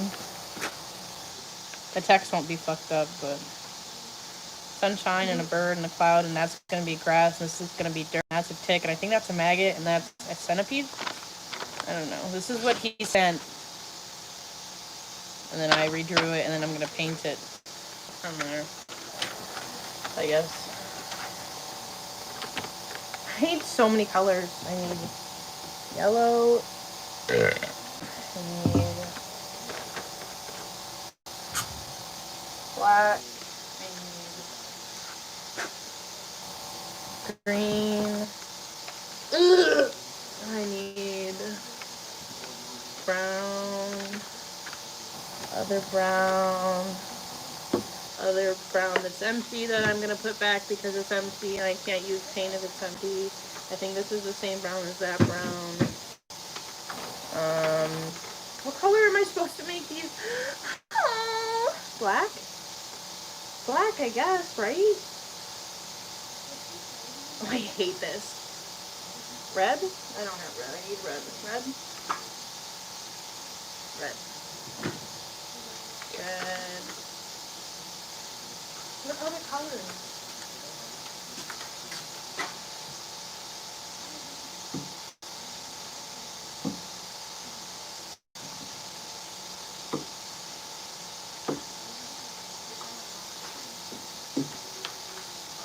The text won't be fucked up, but sunshine and a bird and a cloud, and that's gonna be grass, and this is gonna be dirt, and that's a tick, and I think that's a maggot, and that's a centipede. I don't know. This is what he sent. And then I redrew it, and then I'm gonna paint it from there, I guess. I need so many colors. I need yellow. I need black. I need green. I need brown. Other brown that's empty that I'm gonna put back because it's empty and I can't use paint if it's empty. I think this is the same brown as that brown. What color am I supposed to make these? Oh, black? Black, I guess, right? Oh, I hate this. Red? I don't have red. I need red. Red? Red. Red. What other colors?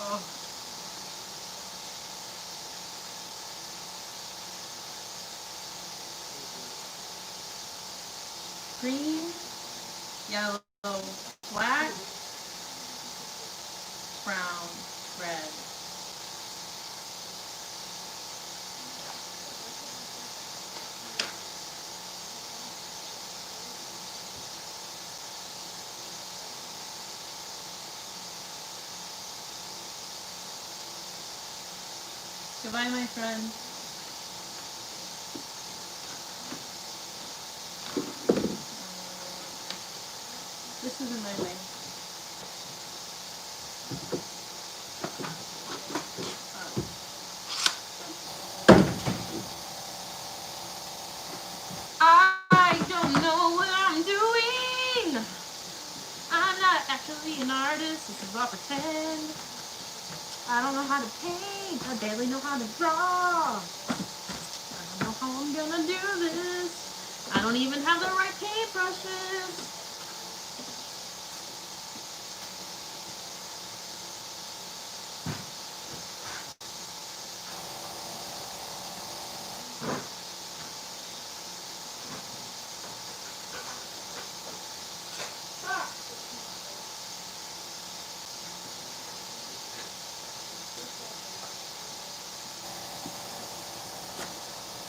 Oh. Green, yellow, black, brown, red. Goodbye, my friend. This is in my way. I don't know what I'm doing. I'm not actually an artist. This is all pretend. I don't know how to paint. I barely know how to draw. I don't know how I'm gonna do this. I don't even have the right paintbrushes.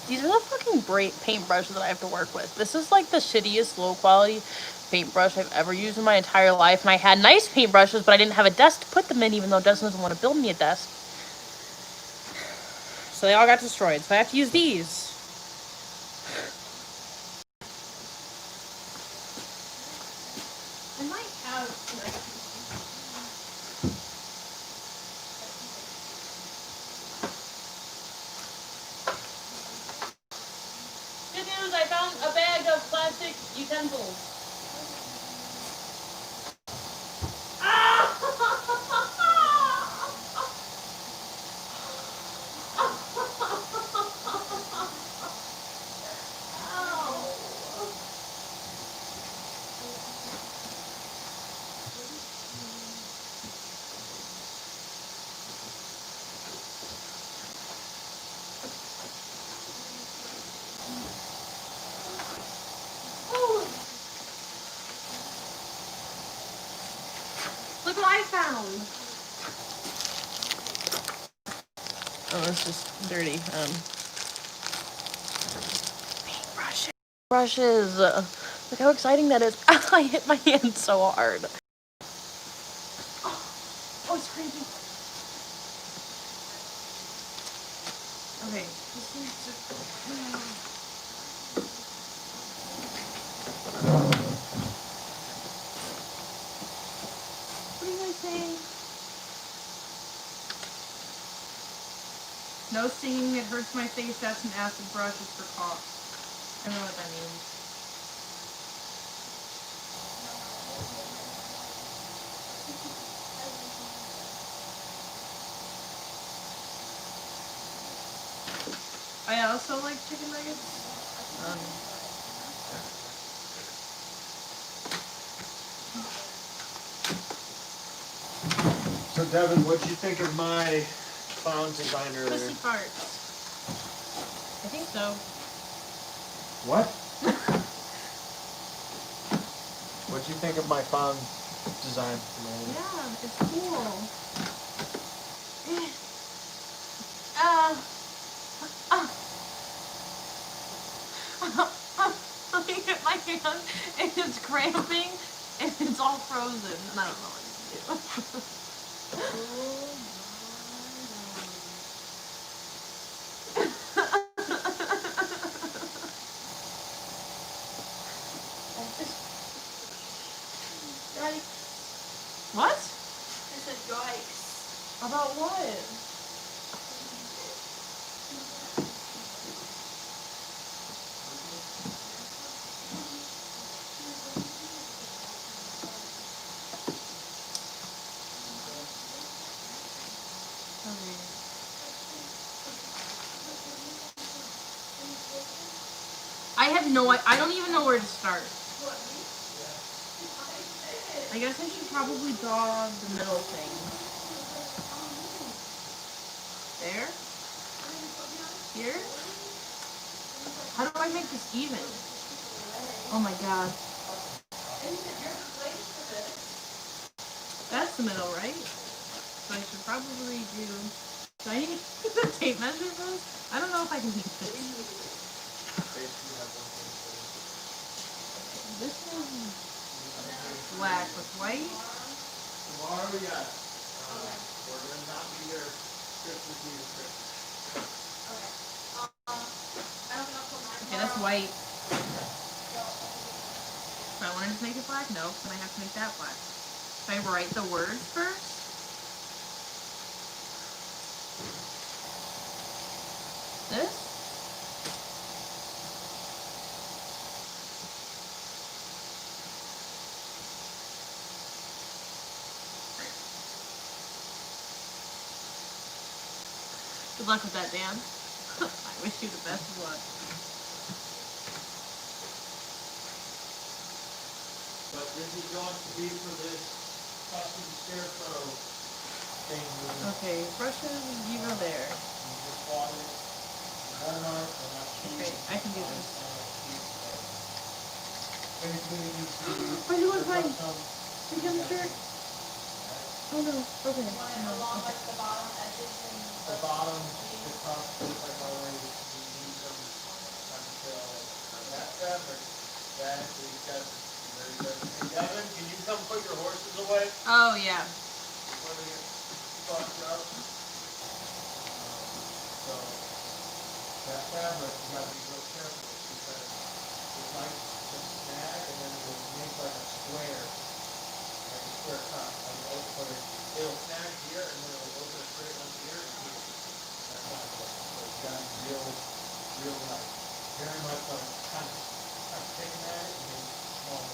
These are the fucking paintbrushes that I have to work with. This is like the shittiest low quality paintbrush I've ever used in my entire life. And I had nice paintbrushes, but I didn't have a desk to put them in, even though Dustin doesn't want to build me a desk. So they all got destroyed. So I have to use these. I might have... Good news, I found a bag of plastic utensils. Look what I found. Oh, it's just dirty. Paintbrushes. Brushes. Look how exciting that is. I hit my hand so hard. Oh, it's crazy. Okay. What do you guys say? No singing, it hurts my face. That's an acid brush. It's for cough. I don't know what that means. I also like chicken nuggets. So Devin, what'd you think of my clown design earlier? Pussy farts. I think so. What? What'd you think of my clown design? Yeah, it's cool. Looking at my hand, and it's cramping, and it's all frozen, and I don't know what to do. What? I said yikes. About what? I don't even know where to start. I guess I should probably draw the middle thing. There? Here? How do I make this even? Oh my god. That's the middle, right? So I should probably do... Do I need the tape measure for this? I don't know if I can do this. This is black with white. Tomorrow, yes. We're gonna not be here Christmas Eve. Okay, that's white. So I wanted to make it black? No, then I have to make that black. So I write the words first? This? Good luck with that, Dan. I wish you the best of luck. But this is going to be for this custom scarecrow thing. Okay, brushes, you go there. Okay, I can do this. Are you doing fine? Are you getting shirt? Oh no, okay. No, Along okay. like the bottom edges and The bottom, the top, like always, you need some until that fabric, that is just very good. Hey Devin, can you come put your horses away? Oh yeah. Before they get fucked up? So, that fabric, you gotta be real careful because it might just snag and then it will make like a square cut. It'll snag here and then it'll open a straight one here and here. That's not good. So it's got to be real light. Very much like kind of picking at it and then small.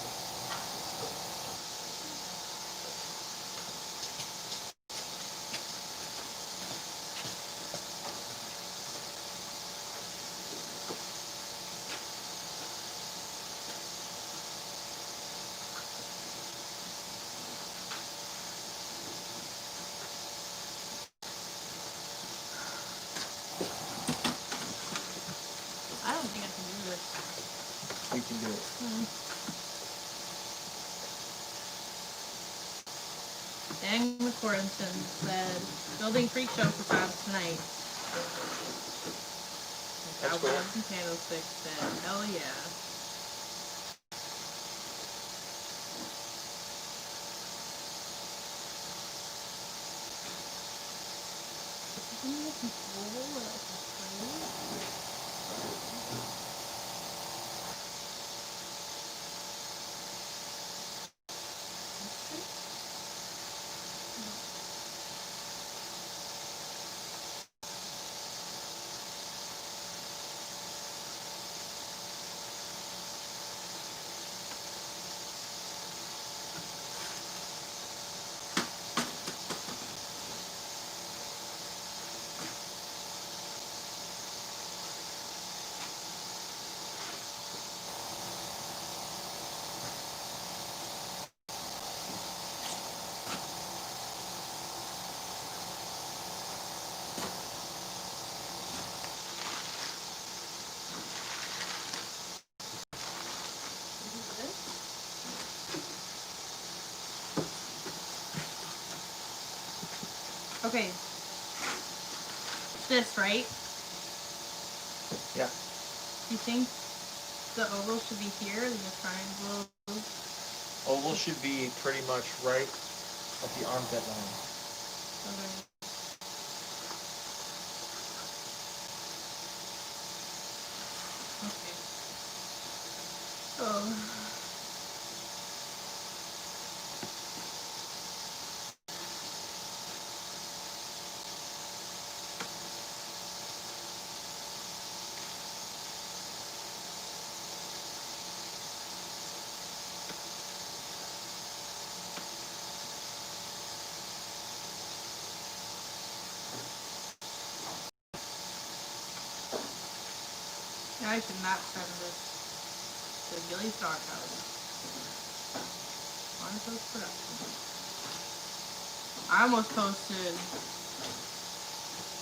I don't think I can do this. We can do it. Dan McCorrinson said, building freak show for Bob's tonight. That's cool. Cowboys and candlesticks said, hell yeah. Okay. This, right? Yeah. Do you think the oval should be here and the triangle? Oval should be pretty much right at the armpit line. Okay. Okay. Oh. Now I should not send this to Gilly's doghouse. On post production. I almost posted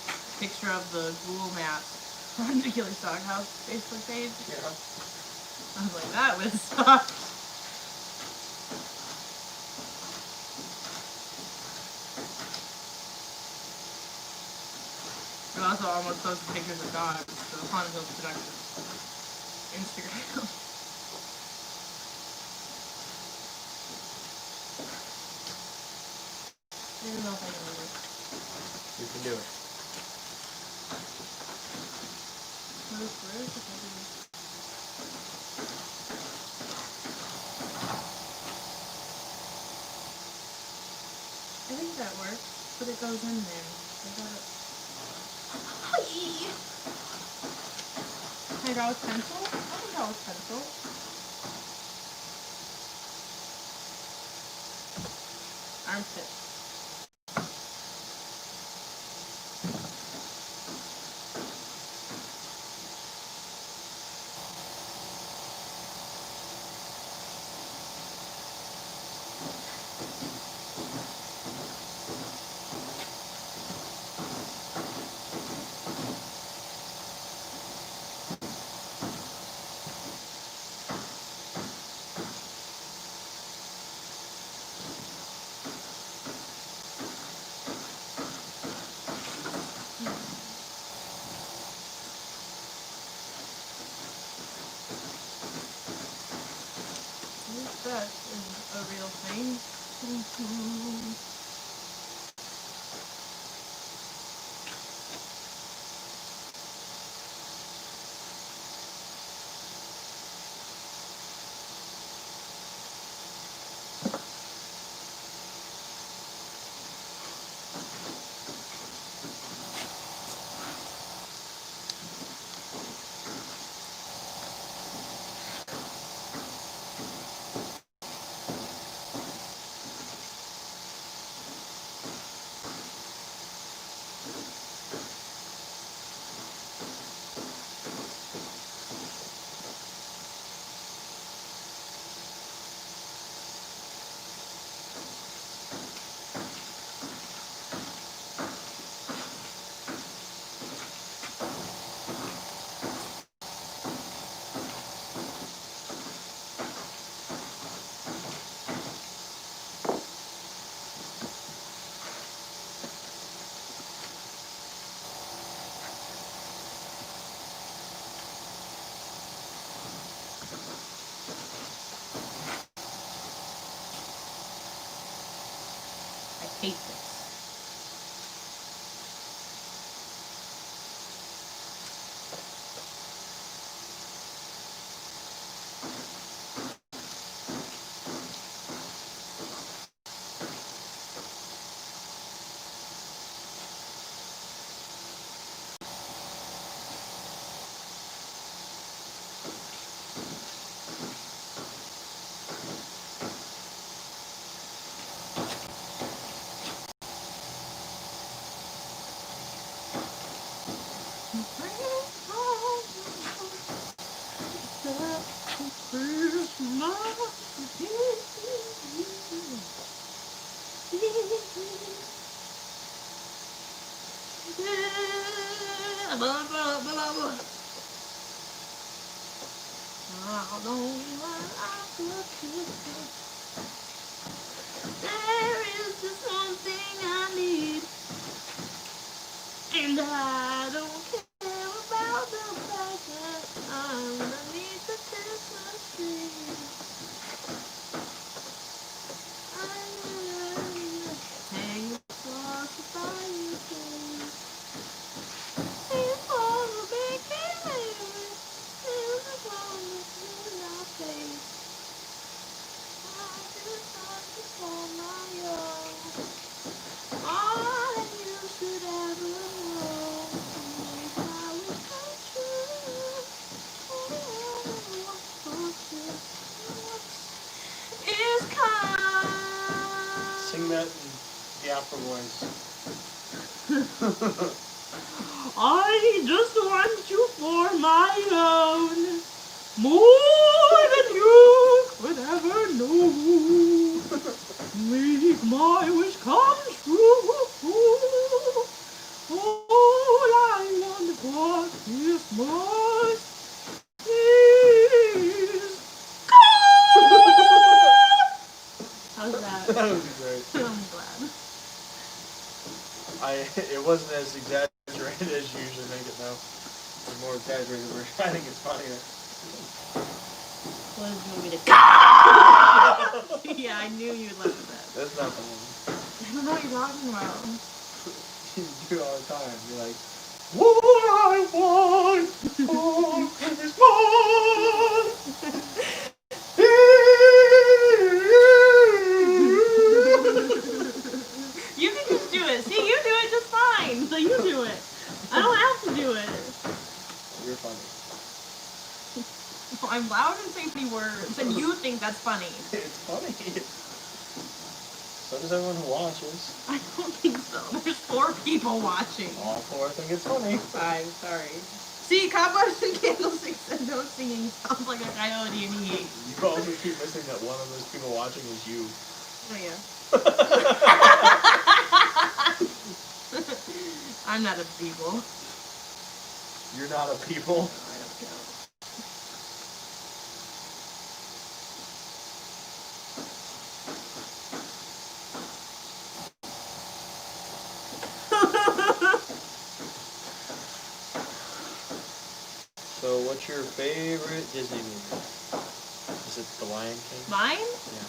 a picture of the Google Maps on the Gilly's doghouse Facebook page. Yeah. I was like, that would suck. I also almost posted pictures of dogs to the Haunted Hills Productions Instagram. I don't know if I can do this. You can do it. Where is the picture? I think that works, but it goes in there. I got it. Can I draw with pencil? I can draw with pencil. Armpit. That is a real thing. I hate this. There is just one thing I need. for my own. All you should ever know. Make my wish come true. Is kind. Sing that in the opera voice. I just want you for my own, more than you could ever know. Make my wish come true. All I want for Christmas is God. How's that? That would be great. I'm glad. It wasn't as exaggerated as you usually make it though. The more exaggerated version. I think it's funnier. What is the movie to Yeah, I knew you'd love that. That's not the one. I don't know what you're talking about. You do it all the time. You're like, what I want for Christmas You can just do it. See, you do it just fine. So you do it. I don't have to do it. You're funny. I'm loud and say many words, and you think that's funny. It's funny. So does everyone who watches. I don't think so. There's 4 people watching. All 4 think it's funny. 5, sorry. See, cobwebs and candlesticks and no singing sounds like a coyote and he hates. You also keep missing that one of those people watching is you. Oh yeah. I'm not a people. You're not a people. I don't count. So what's your favorite Disney movie? Is it The Lion King? Mine? Yeah.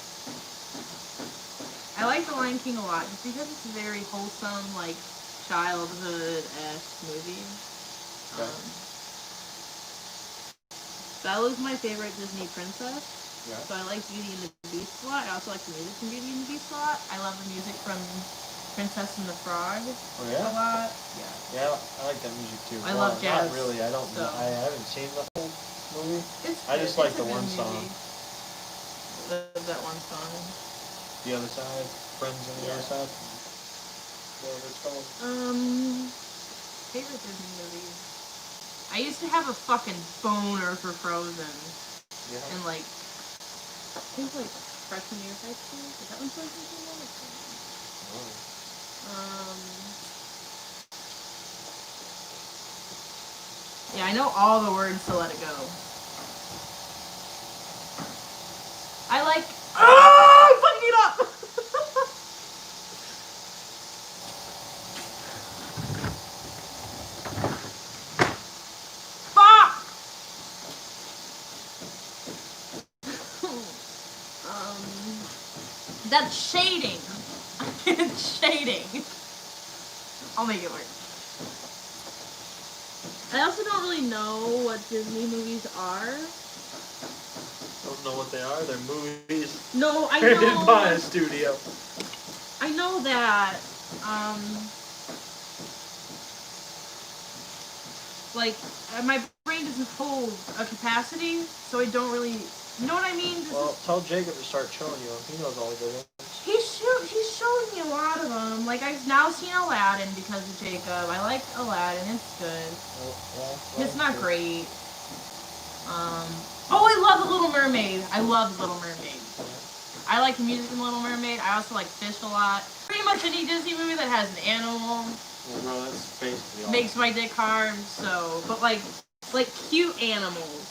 I like The Lion King a lot just because it's a very wholesome, like, childhood-esque movie. Okay. Bella's my favorite Disney princess, Yeah. so I like Beauty and the Beast a lot. I also like the music from Beauty and the Beast a lot. I love the music from Princess and the Frog Oh a yeah? lot. Yeah. Yeah, I like that music too. I love jazz, Not really. I don't. so- I haven't seen the whole movie. It's I good. just like It's a the good one movie. song. That one song. The Other Side, Friends on the Yeah. Other Side. Whatever it's called. Favorite Disney movie. I used to have a fucking boner for Frozen, Yeah. and like, I think like freshman year of high school. Is that when Frozen came out? Yeah, I know all the words to Let It Go. I like. Oh, I'm fucking it up. Fuck. That's shading. It's shading. I'll make it work. I also don't really know what Disney movies are. Don't know what they are. They're movies No, I created by a know. studio. I know that. Like, my brain doesn't hold a capacity, so I don't really. You know what I mean? Well, tell Jacob to start showing you. He knows all the good ones. He's showing me a lot of them. Like, I've now seen Aladdin because of Jacob. I like Aladdin. It's good. It's not great. Oh, I love The Little Mermaid. I love The Little Mermaid. I like the music in The Little Mermaid. I also like fish a lot. Pretty much any Disney movie that has an animal Well, bro, that's basically all. makes my dick hard. So, but like cute animals.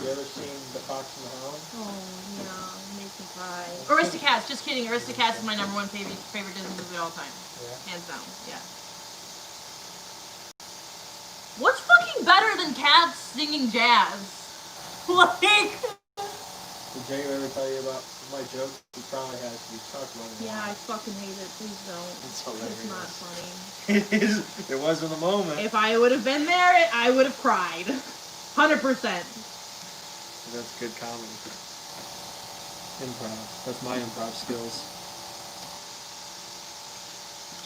You ever seen The Fox and the Hound? Oh yeah, makes me cry. Aristocats. Just kidding. Aristocats is my #1 favorite Disney movie of all time. Yeah. Hands down. Yeah. What's fucking better than cats singing jazz? Like. Did Jacob ever tell you about my joke? He probably has. We talked about it. Yeah, I fucking hate it. Please don't. It's hilarious. It's not funny. It is. It was in the moment. If I would have been there, I would have cried. 100%. That's good comedy. Improv. That's my improv skills.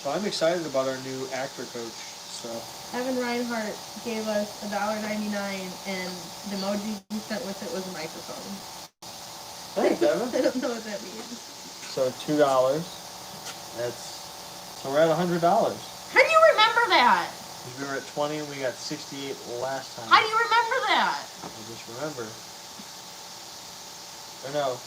So I'm excited about our new actor coach. So Evan Reinhardt gave us $1.99, and the emoji he sent with it was a microphone. thanks, Evan. I don't know what that means. So $2. So we're at $100. How do you remember that? We were at 20 and we got 68 last time. How do you remember that? I just remember. Or no.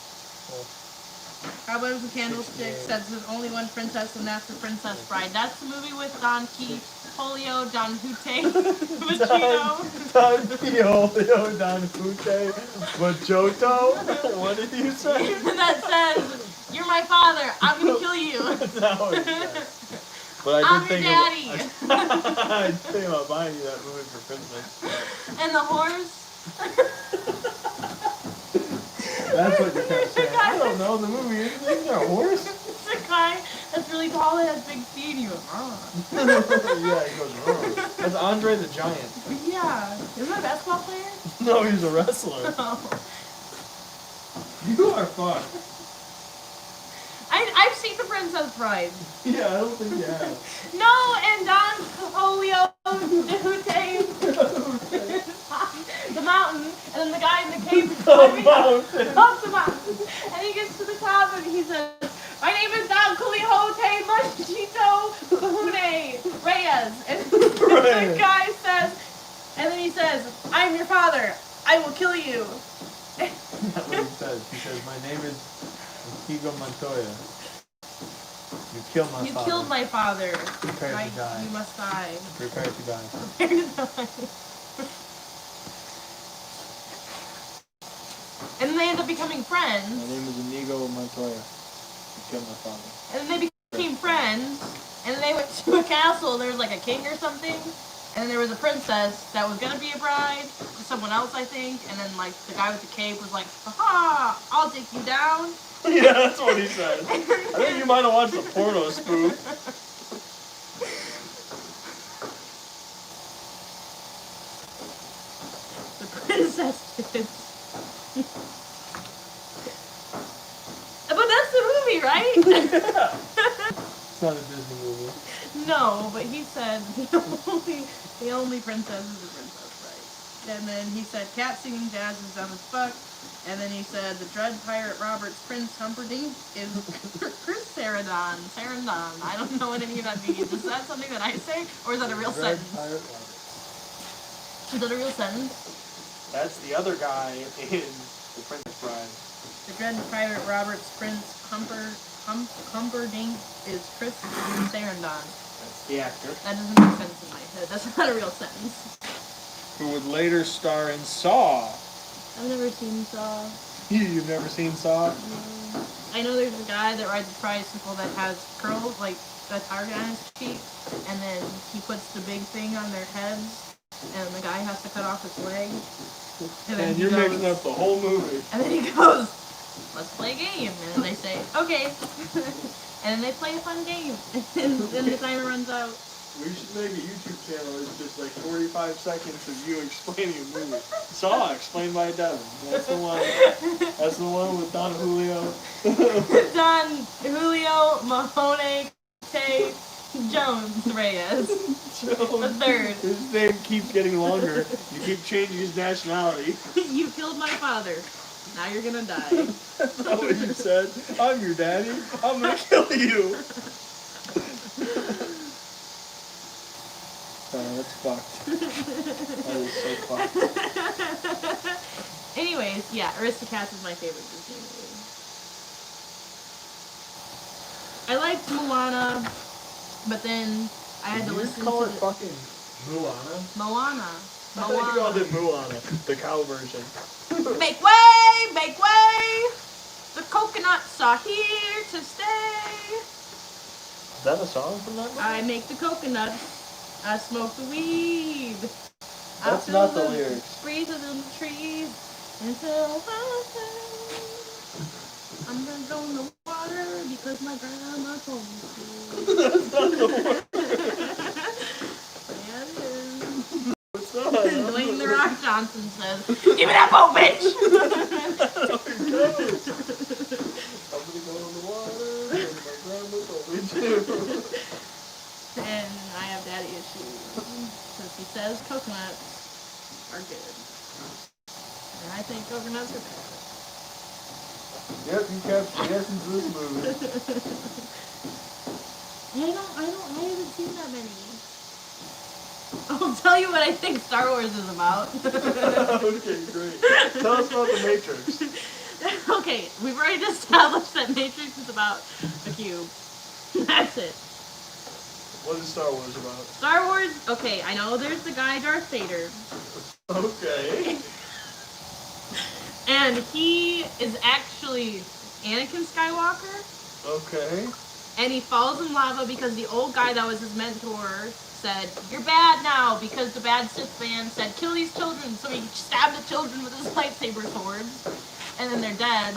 Cowboys and Candlesticks says there's only one princess, and that's the Princess Bride. That's the movie with Don Keith, Polio, Don Hute, Machino. Don Polio, Don Hute, Machoto. What did you say? That says, "You're my father. I'm gonna kill you." That's not what it says. But I I'm did your daddy. I did think about buying you that movie for Christmas. And the horse. That's what you kept saying. I don't know the movie. Isn't there a horse? It's a guy that's really tall and has big feet. And he goes, Yeah, he goes, oh. That's Andre the Giant. Yeah. Isn't that a basketball player? No, he's a wrestler. Oh. You are fucked. I've seen The Princess Bride. Yeah, I don't think you have. No, and Don Polio, the mountain, and then the guy in the cave is climbing up the mountain, and he gets to the top and he says, "My name is Don Quixote Machito Bahune Reyes," and the guy says, and then he says, "I'm your father. I will kill you." That's what he says. He says, "My name is Antigua Montoya. You killed my You father. killed my father. Prepare Right? to die. You must die. Prepare to die." Prepare to die. And then they end up becoming friends. My name is Inigo Montoya. You killed my father. And then they became friends. And then they went to a castle. There was like a king or something. And then there was a princess that was gonna be a bride to someone else, I think. And then like the guy with the cape was like, "Aha! I'll take you down." Yeah, that's what he says. I think you might have watched the porno spoof. The princess did. But that's the movie, right? It's not a Disney movie. No, but he said the only princess is the Princess Bride. And then he said cat singing jazz is dumb as fuck. And then he said the Dread Pirate Roberts Prince Humperdinck is Chris Sarandon. I don't know what any of that means. Is that something that I say, or is that a real sentence? Is that a real sentence? That's the other guy in The Princess Bride. The Dread Pirate Roberts Prince Humperdinck is Chris Sarandon. That's the actor. That doesn't make sense in my head. That's not a real sentence. Who would later star in Saw. I've never seen Saw. You've never seen Saw? No. I know there's a guy that rides a tricycle that has curls, like a target on his cheek, and then he puts the big thing on their heads, and the guy has to cut off his leg. And you're mixing up the whole movie. And then he goes, "Let's play a game." And then they say, "Okay." And then they play a fun game. And then the timer runs out. We should make a YouTube channel that's just like 45 seconds of you explaining a movie. Saw, explained by Devin. That's the one. That's the one with Don Julio. Don Julio Mahone Tay Jones Reyes. The third. His name keeps getting longer. You keep changing his nationality. You killed my father. Now you're gonna die. That's not what you said. I'm your daddy. I'm gonna kill you. That's fucked. That is so fucked. Anyways, yeah, Aristocats is my favorite Disney movie. I liked Moana, but then I had to listen call to it fucking Moana? Moana. I thought you called it Moana, the cow version. Make way! Make way! The coconuts are here to stay. Is that a song from that movie? I make the coconuts. I smoke the weed. I That's feel not the lyrics. breezes in the trees until I'm gonna go in the water because my grandma told me to. That's not the word. Yeah, it is. It's not. Dwayne The Rock Johnson says, "Give me that boat, bitch!" And I have daddy issues. Because he says coconuts are good. And I think coconuts are bad. Yep, you captured the essence of this movie. I haven't seen that many. I'll tell you what I think Star Wars is about. Okay, great. Tell us about the Matrix. Okay, we've already established that Matrix is about a cube. That's it. What is Star Wars about? Star Wars, okay, I know there's the guy Darth Vader. Okay. And he is actually Anakin Skywalker. Okay. And he falls in lava because the old guy that was his mentor said, "You're bad now," because the bad Sith man said, "Kill these children." So he stabbed the children with his lightsaber sword. And then they're dead.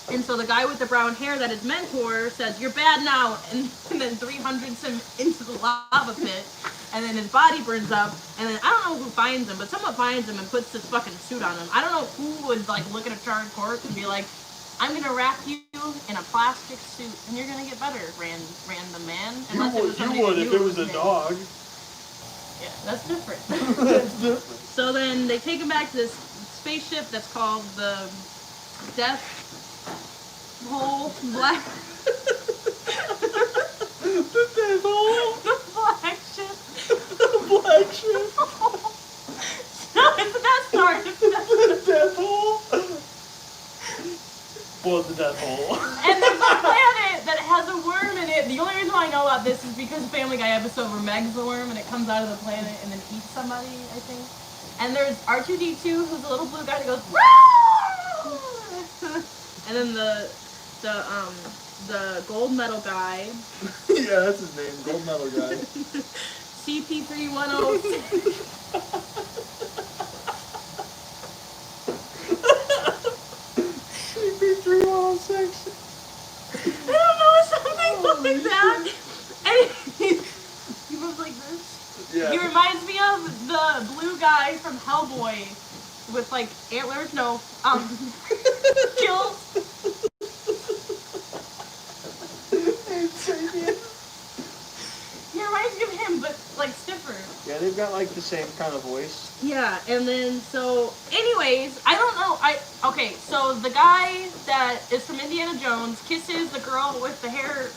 And so the guy with the brown hair that his mentor says, "You're bad now," and then 300s him into the lava pit. And then his body burns up. And then I don't know who finds him, but someone finds him and puts this fucking suit on him. I don't know who would like look at a charred corpse and be like, "I'm gonna wrap you in a plastic suit and you're gonna get better, random man." Unless it was somebody You would that if knew it was a his name. dog. Yeah, that's different. That's different. So then they take him back to this spaceship that's called the Death Hole Black. The death hole. The black ship. The black ship. No, it's the Death Star. It's the Death The death hole. Well, the death hole. And there's a planet that has a worm in it. The only reason why I know about this is because of Family Guy episode where Meg's the worm and it comes out of the planet and then eats somebody, I think. And there's R2-D2, who's a little blue guy that goes, "Woo!" And then the gold medal guy, Yeah, that's his name. Gold medal guy. CP310. CP3106. I don't know, something like that. And he moves like this. Yeah. He reminds me of the blue guy from Hellboy with like antlers, no, kills. He reminds me of him, but like stiffer. Yeah, they've got like the same kind of voice. Yeah, and then so, anyways, I don't know. Okay, so the guy that is from Indiana Jones kisses the girl with the hair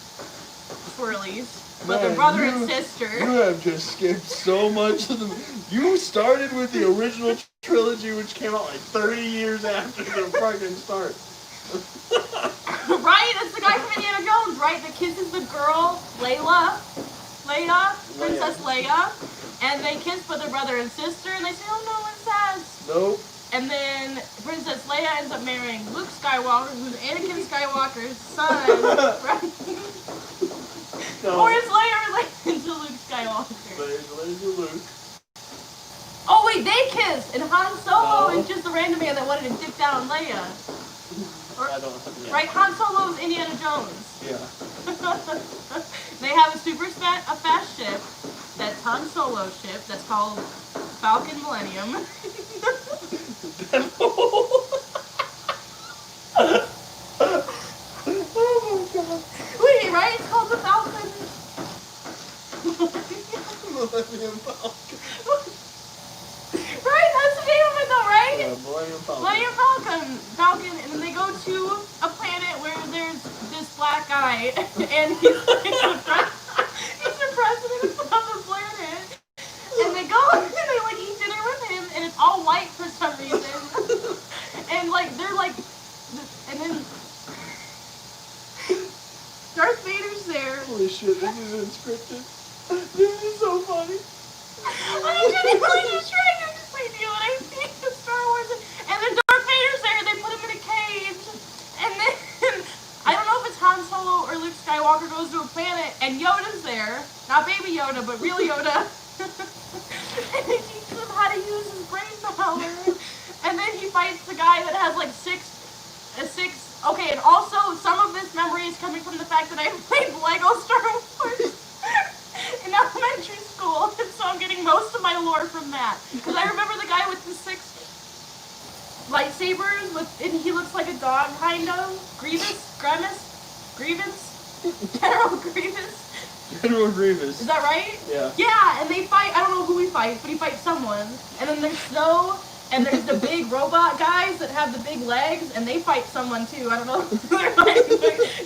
swirlies, but they're Man, brother you- and sister. You have just skipped so much of the. You started with the original trilogy, which came out like 30 years after the fucking start. Right? That's the guy from Indiana Jones, right? That kisses the girl, Princess Leia, and they kiss, but they're brother and sister, and they say, "Oh no, incest." Nope. And then Princess Leia ends up marrying Luke Skywalker, who's Anakin Skywalker's son, right? No. Or is Leia related to Luke Skywalker? Laser Luke. Oh wait, they kiss, and Han Solo No. is just a random man that wanted to dick down Leia. I don't know. Yeah. Right? Han Solo is Indiana Jones. Yeah. They have a a fast ship that's Han Solo's ship that's called Falcon Millennium. Oh my god. Wait, right? It's called the Falcon. Millennium Falcon. Right? That's the name of it though, right? Yeah, Millennium Falcon. Millennium Falcon, and then they go to a planet where there's this black guy, and he's the president of the planet. And they go and they like eat dinner with him, and it's all white for some reason. And like they're like, and then Darth Vader's there. Holy shit, this is unscripted. This is so funny. I'm genuinely just trying to explain to you what I see in Star Wars. And then Darth Vader's there, they put him in a cage. And then, I don't know if it's Han Solo or Luke Skywalker goes to a planet, and Yoda's there. Not baby Yoda, but real Yoda. And he teaches him how to use his brain power. And then he fights the guy that has like six. Okay, and also some of this memory is coming from the fact that I played Lego Star Wars in elementary school, and so I'm getting most of my lore from that. Because I remember the guy with the 6 lightsabers, and he looks like a dog, kind of. Grievous? General Grievous. General Grievous. Is that right? Yeah. Yeah, and they fight. I don't know who he fights, but he fights someone. And then there's Snow, and there's the big robot guys that have the big legs, and they fight someone too. I don't know. They're fighting,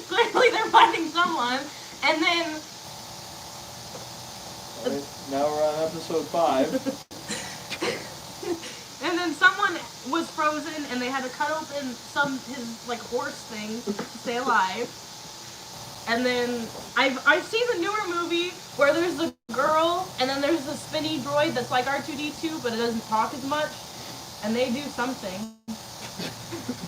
clearly, they're fighting someone. And then Alright, now we're on episode 5. and then someone was frozen, and they had to cut open his like horse thing to stay alive. And then I've seen the newer movie where there's the girl, and then there's the spinny droid that's like R2-D2, but it doesn't talk as much, and they do something.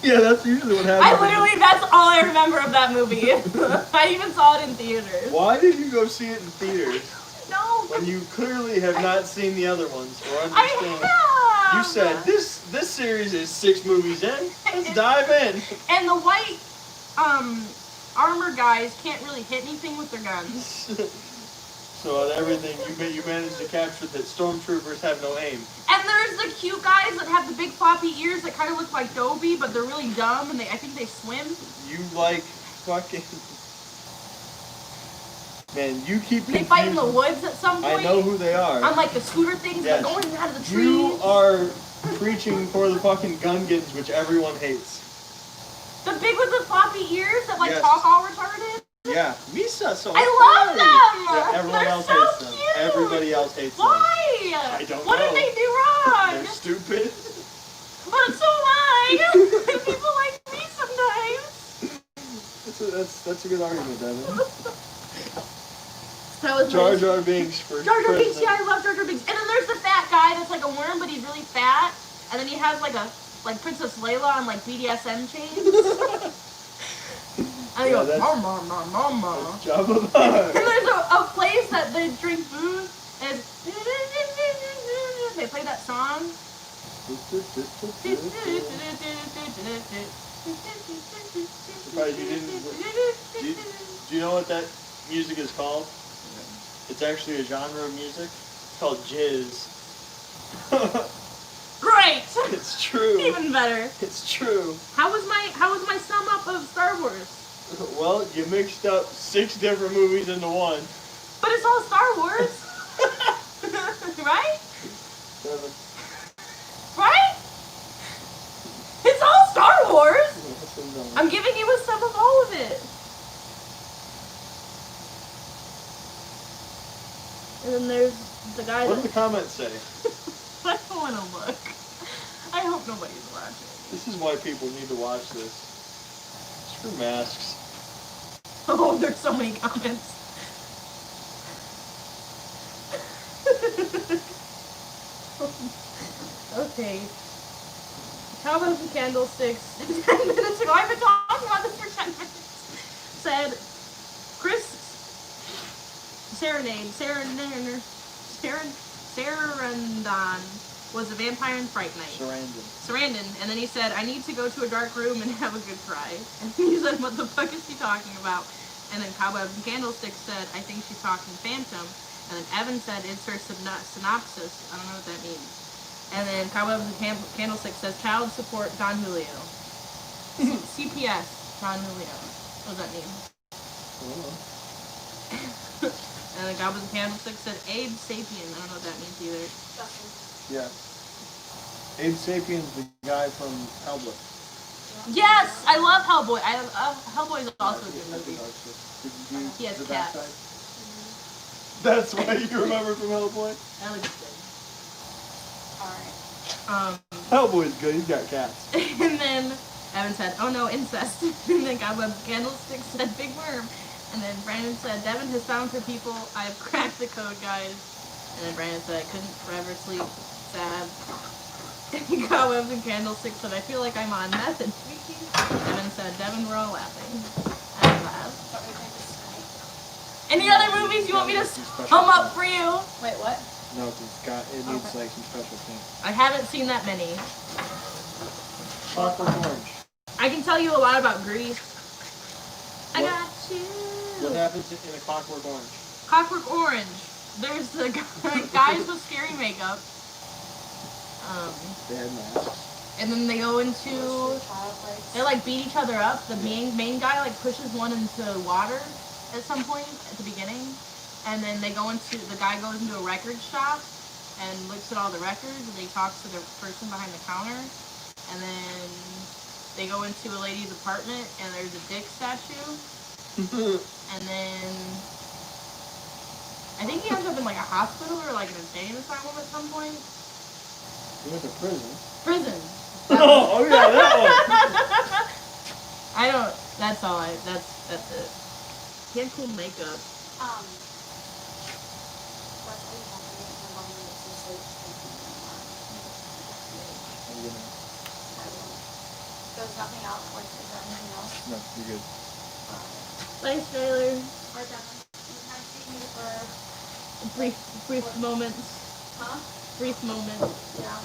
Yeah, that's usually what happens. That's all I remember of that movie. I even saw it in theaters. Why did you go see it in theaters No, when you clearly have not seen the other ones or I understand? have. You said this series is 6 movies in. Let's dive in. And the white armor guys can't really hit anything with their guns. So on everything, you managed to capture that stormtroopers have no aim. And there's the cute guys that have the big floppy ears that kind of look like Dobby, but they're really dumb, and I think they swim. You like fucking... Man, you keep They fight in the confusing- woods at some point. I know who they are. On like the scooter things Yes. that are going out of the trees. You are preaching for the fucking Gungans, which everyone hates. The big with the floppy ears that like Yes. talk all retarded. Yeah, Misa, so I love them! Yeah, everyone They're else so hates them. cute. Everybody else hates them. Why? I don't What know. did they do wrong? They're stupid. But so am I. People like me sometimes. That's a good argument, Devin. That was Jar nice. Jar Binks for Jar Jar Binks, president. yeah, I love Jar Jar Binks. And then there's the fat guy that's like a worm, but he's really fat. And then he has like Princess Layla on like BDSM chains. And he Yeah, goes, that's- mama, mama, mama. Jabba And the there's a place that they drink booze, and they play that song. Right, you didn't- Do you know what that music is called? It's actually a genre of music. It's called jizz. Great! It's true. Even better. It's true. How was my sum up of Star Wars? Well, you mixed up 6 different movies into one. But it's all Star Wars. Right? 7. Right? It's all Star Wars. I'm giving you a sum of all of it. And then there's the guy What do that... the comments say? I don't want to look. I hope nobody's watching. This is why people need to watch this. Screw masks. Oh, there's so many comments. Okay. Cowboys and Candlesticks. 10 minutes ago, I've been talking about this for 10 minutes. Said, Chris Sarandon was a vampire in Fright Night. Sarandon. And then he said, I need to go to a dark room and have a good cry. And he said, what the fuck is he talking about? And then Cowboys and Candlesticks said, I think she's talking Phantom. And then Evan said, it's her synopsis. I don't know what that means. And then Cowboys and Candlesticks says, child support Don Julio. CPS, Don Julio. What does that mean? And then Cowboys and Candlesticks said, Abe Sapien. I don't know what that means either. Yeah. Abe Sapien's the guy from Hellboy. Yes! I love Hellboy. Hellboy is also a good movie. He has cats. That's why you remember from Hellboy? That looks good. Alright. Hellboy's good, he's got cats. And then Evan said, oh no, incest. And then Cowboy Candlestick said, big worm. And then Brandon said, Devin has found her people. I've cracked the code, guys. And then Brandon said, I couldn't forever sleep. Sad. And Cowboy and Candlestick said, I feel like I'm on meth and tweaking. Evan said, Devin, we're all laughing. I laughed. But we think it's Skype. Any other movies you want me to sum up for you? Wait, what? No, it needs like some special thing. I haven't seen that many. Clockwork Orange. I can tell you a lot about Grease. I What? got you. What happens in a Clockwork Orange? Clockwork Orange. There's the guys with scary makeup. They had masks. And then they go into, Child likes. they like beat each other up. The main guy like pushes one into water at some point at the beginning. And then the guy goes into a record shop and looks at all the records, and he talks to the person behind the counter. And then they go into a lady's apartment, and there's a dick statue. And then I think he ends up in like a hospital or like an insane asylum at some point. He went to prison. Prison. Oh yeah, that one. I don't. That's all. That's it. He had cool makeup. There's nothing else. Like, is there anything else? No, you're good. Thanks, Tyler. We're done. I've seen you for, Brief moments. huh? Brief moments. Yeah.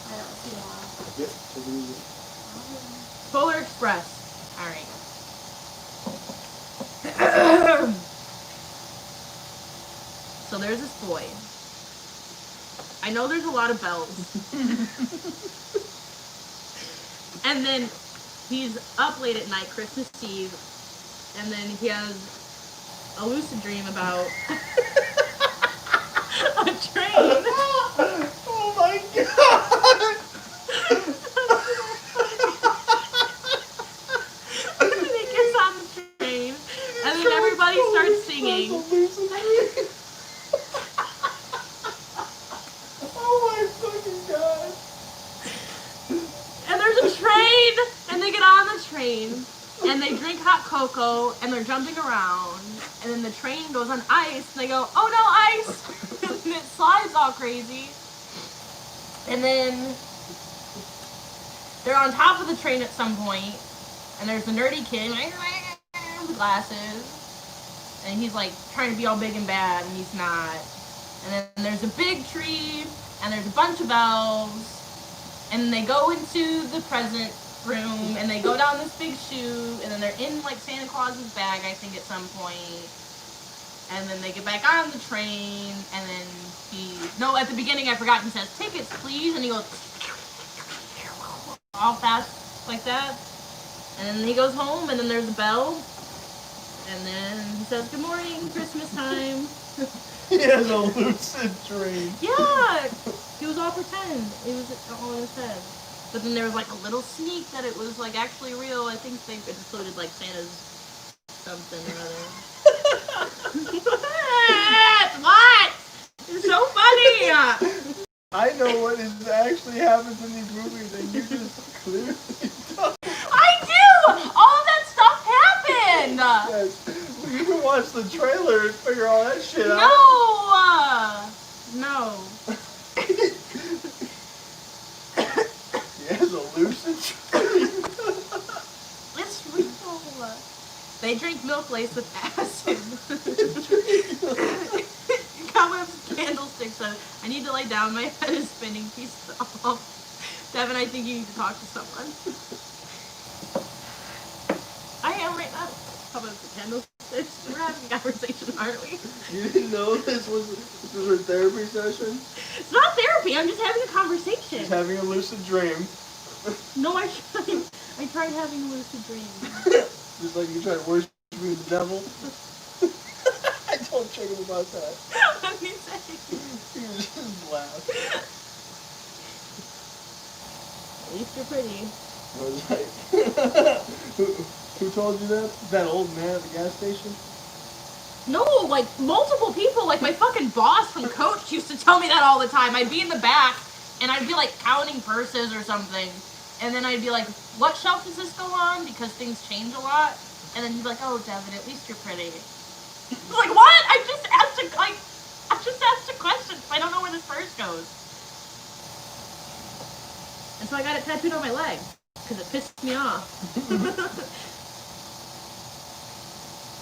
I don't see a lot. Yep, take it easy. Polar Express. All right. So there's this boy. I know there's a lot of bells. And then he's up late at night, Christmas Eve, and then he has a lucid dream about a train. Oh my god! And then he gets on the train, and then everybody starts singing. Oh my fucking god! And there's a train, and they get on the train, and they drink hot cocoa, and they're jumping around, and then the train goes on ice, and they go, oh no, ice! And it slides all crazy. And then they're on top of the train at some point, and there's a nerdy kid with glasses, and he's like trying to be all big and bad, and he's not. And then there's a big tree, and there's a bunch of elves, and they go into the present room, and they go down this big chute, and then they're in like Santa Claus's bag, I think, at some point. And then they get back on the train, and then at the beginning I forgot, he says, tickets please, and he goes all fast like that. And then he goes home, and then there's a bell, and then he says, good morning, Christmas time. He has a lucid dream. Yeah, he was all pretend. It was all in his head. But then there was like a little sneak that it was like actually real. I think they included like Santa's something or other. What? It's so funny. I know what is actually happens in these movies, and you just clearly don't. I do. All of that stuff happened. Yes. You can watch the trailer and figure all that shit out. No. He has a lucid dream. It's real. They drink milk laced with acid. Cobwebs, candlesticks. I need to lay down. My head is spinning. Peace off. Devin, I think you need to talk to someone. I am right now. Cobwebs and candlesticks. We're having a conversation, aren't we? You didn't know this was a therapy session? It's not therapy. I'm just having a conversation. He's having a lucid dream. No, I tried having a lucid dream. Just like you try to worship the devil. I told Chicken about that. What did he say? He was just laughing. At least you're pretty. I was like, who told you that? That old man at the gas station? No, like multiple people. Like my fucking boss from Coach used to tell me that all the time. I'd be in the back and I'd be like counting purses or something. And then I'd be like, what shelf does this go on? Because things change a lot. And then he'd be like, oh, Devin, at least you're pretty. Like, what? I just asked a question. I don't know where this purse goes. And so I got it tattooed on my leg. Because it pissed me off.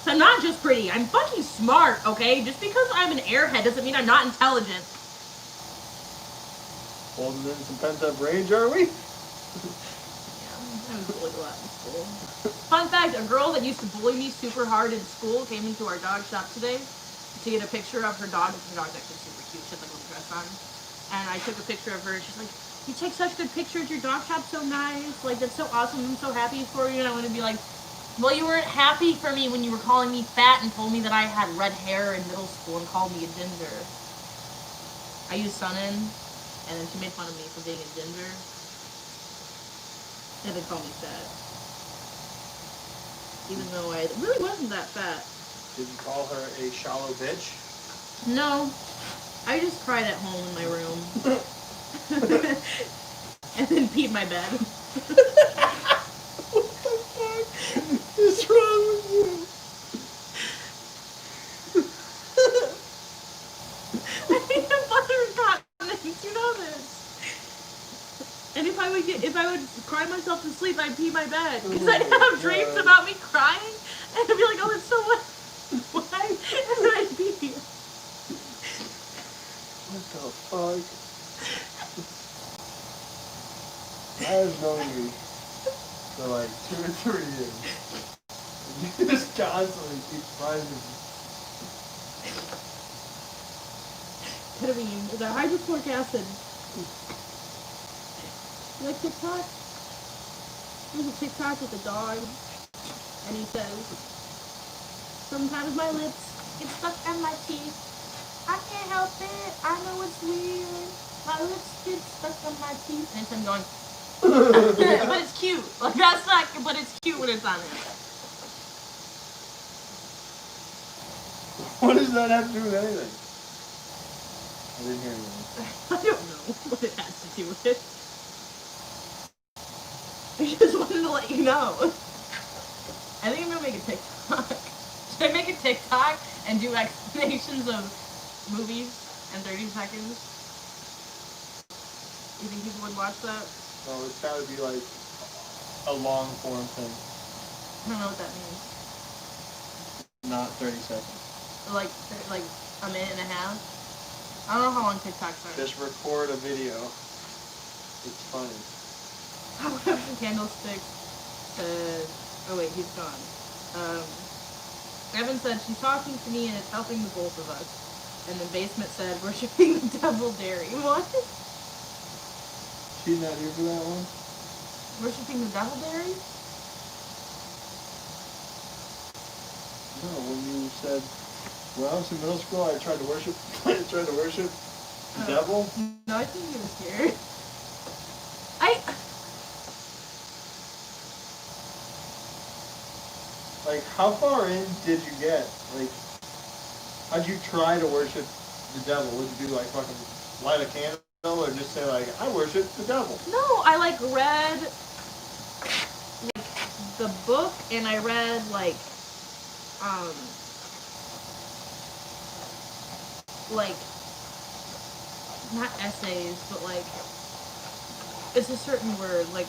So I'm not just pretty. I'm fucking smart, okay? Just because I'm an airhead doesn't mean I'm not intelligent. Holding in some pent-up rage, are we? Yeah, I was bullied a lot in school. Fun fact, a girl that used to bully me super hard in school came into our dog shop today to get a picture of her dog. Her dog's actually super cute. She has like a little dress on. And I took a picture of her and she's like, you take such good pictures. Your dog shop's so nice. Like, that's so awesome. I'm so happy for you. And I want to be like, Well, you weren't happy for me when you were calling me fat and told me that I had red hair in middle school and called me a ginger. I used Sun-In, and then she made fun of me for being a ginger. And then called me fat. Even though I really wasn't that fat. Did you call her a shallow bitch? No. I just cried at home in my room. And then peed my bed. What the fuck is wrong with you? I need a butter incontinence, you know this. And if I would cry myself to sleep, I'd pee my bed. Because I'd have dreams about me crying, and I'd be like, oh, it's so wet. Why? And then I'd pee. What the fuck? I have known you for like 2 or 3 years. You just constantly keep surprising me. Ketamine is a hydrochloric acid. You like TikTok? There's a TikTok with a dog, and he says, sometimes my lips get stuck on my teeth. I can't help it. I know it's weird. My lips get stuck on my teeth. And it's him going, but it's cute. Like, that's not, but it's cute when it's on it. What does that have to do with anything? I didn't hear you. I don't know what it has to do with it. I just wanted to let you know. I think I'm gonna make a TikTok. Should I make a TikTok and do explanations of movies in 30 seconds? You think people would watch that? No, it's gotta be like a long form thing. I don't know what that means. Not 30 seconds. Like a minute and a half? I don't know how long TikToks are. Just record a video. It's funny. How about the candlestick said, oh wait, he's gone. Evan said, she's talking to me and it's helping the both of us. And then Basement said, worshipping the devil dairy. What? She's not here for that one? Worshipping the devil dairy? No, when you said, when I was in middle school, I tried to worship the devil. No, I think he was here. Like, how far in did you get? Like, how'd you try to worship the devil? Would you do like fucking light a candle or just say like, I worship the devil? No, I like read like the book and I read like not essays, but like it's a certain word, like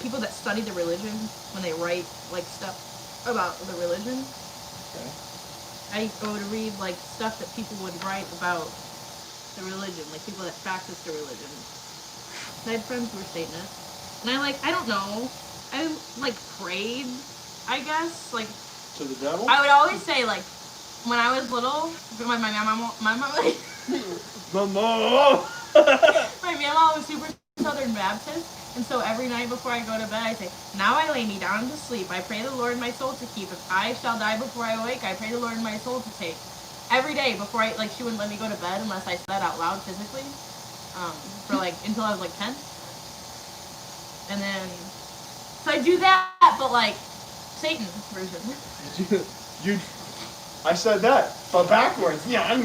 people that study the religion when they write like stuff about the religion. Okay. I go to read like stuff that people would write about the religion, like people that practice the religion. I had friends who were Satanists, and I don't know, I like prayed, I guess, like To the devil? I would always say like when I was little, my mom like Mama! my mama was super Southern Baptist. And so every night before I go to bed, I say, now I lay me down to sleep. I pray the Lord my soul to keep. If I shall die before I awake, I pray the Lord my soul to take. Every day before she wouldn't let me go to bed unless I said that out loud physically. For like, until I was like 10. And then, so I do that, but like, Satan version. I said that, but backwards. Yeah. I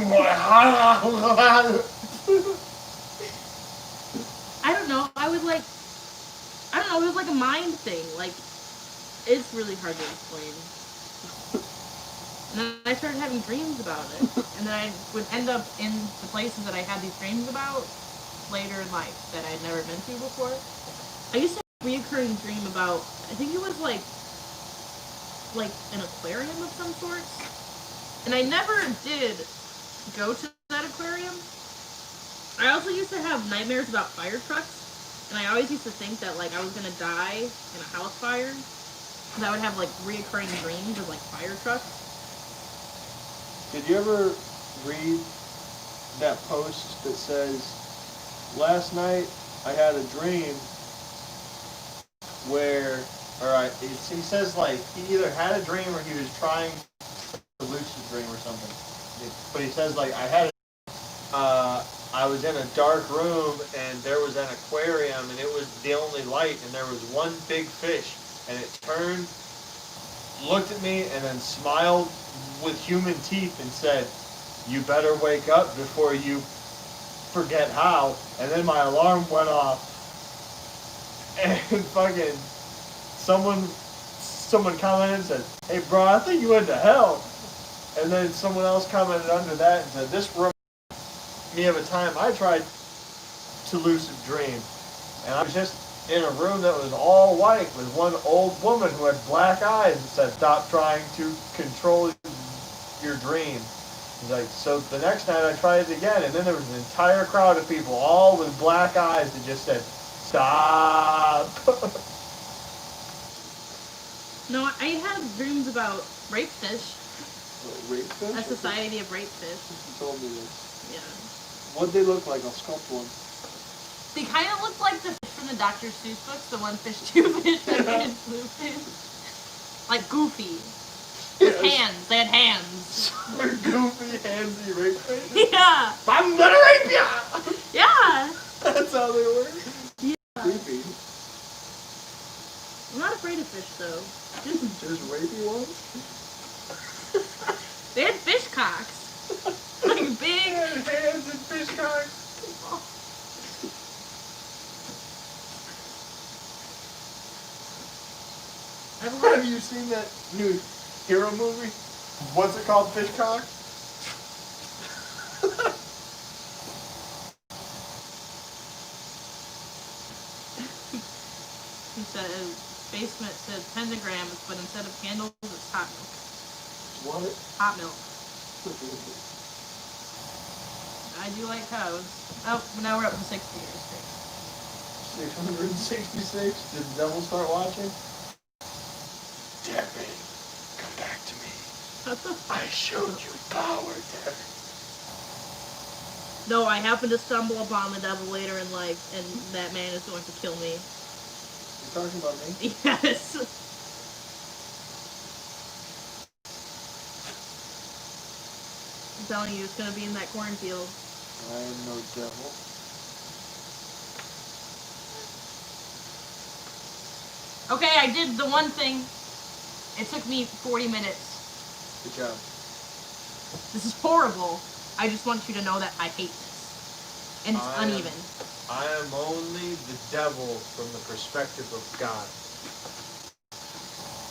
don't know, it was like a mind thing, like, it's really hard to explain. And then I started having dreams about it, and then I would end up in the places that I had these dreams about later in life that I had never been to before. I used to have a reoccurring dream about, I think it was like an aquarium of some sort, and I never did go to that aquarium. I also used to have nightmares about fire trucks. And I always used to think that, like, I was gonna die in a house fire. Because I would have, like, reoccurring dreams of, like, fire trucks. Did you ever read that post that says, last night I had a dream where, or Alright, he says like he either had a dream or he was trying to lucid dream or something. But he says like I was in a dark room and there was an aquarium and it was the only light and there was one big fish and it turned, looked at me and then smiled with human teeth and said, "You better wake up before you forget how." And then my alarm went off and fucking someone commented and said, "Hey bro, I think you went to hell." And then someone else commented under that and said, "This reminds me of a time I tried to lucid dream. And I was just in a room that was all white with one old woman who had black eyes and said, 'Stop trying to control your dream.'" He's like, "So the next night I tried it again and then there was an entire crowd of people all with black eyes that just said, 'Stop.'" No, I had dreams about rape fish. Rape fish? A society of rape fish. You told me this. Yeah. What'd they look like? I'll sculpt one. They kind of look like the fish from the Dr. Seuss books, the one fish, two fish, red fish, blue fish. Like Goofy. With hands. They had hands. Goofy, handsy rape fish? Yeah. I'm gonna rape ya! Yeah. That's how they work? Yeah. Creepy. I'm not afraid of fish, though. Just rapey ones? They had fish cocks. Like big. Hands and fish cocks. Have you seen that new hero movie? What's it called? Fish cock? He said, basement says pentagrams, but instead of candles, it's hot milk. What? Hot milk. I do like cows. Oh, but now we're up to 60 years. 666? Did the devil start watching? Devin, come back to me. I showed you power, Devin. No, I happened to stumble upon the devil later in life, and that man is going to kill me. You talking about me? Yes. I'm telling you, it's going to be in that cornfield. I am no devil. Okay, I did the one thing. It took me 40 minutes. Good job. This is horrible. I just want you to know that I hate this. And it's uneven. I am only the devil from the perspective of God.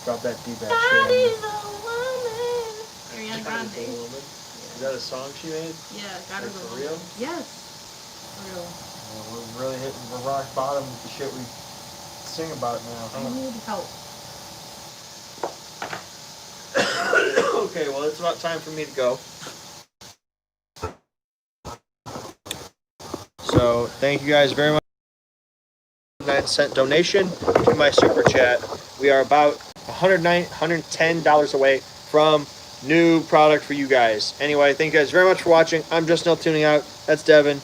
Drop that deep ass God shit. is a woman. Ariana God is a Grande. woman. Is that a song she made? Yeah, God is Like, a for woman. real? Yes. For real. Yeah, we're really hitting the rock bottom with the shit we sing about now, I huh? need help. Okay, well, it's about time for me to go. So, thank you guys very much. 9-cent donation to my super chat. We are about $110 away from new product for you guys. Anyway, thank you guys very much for watching. I'm Justin L. Tuning out. That's Devin.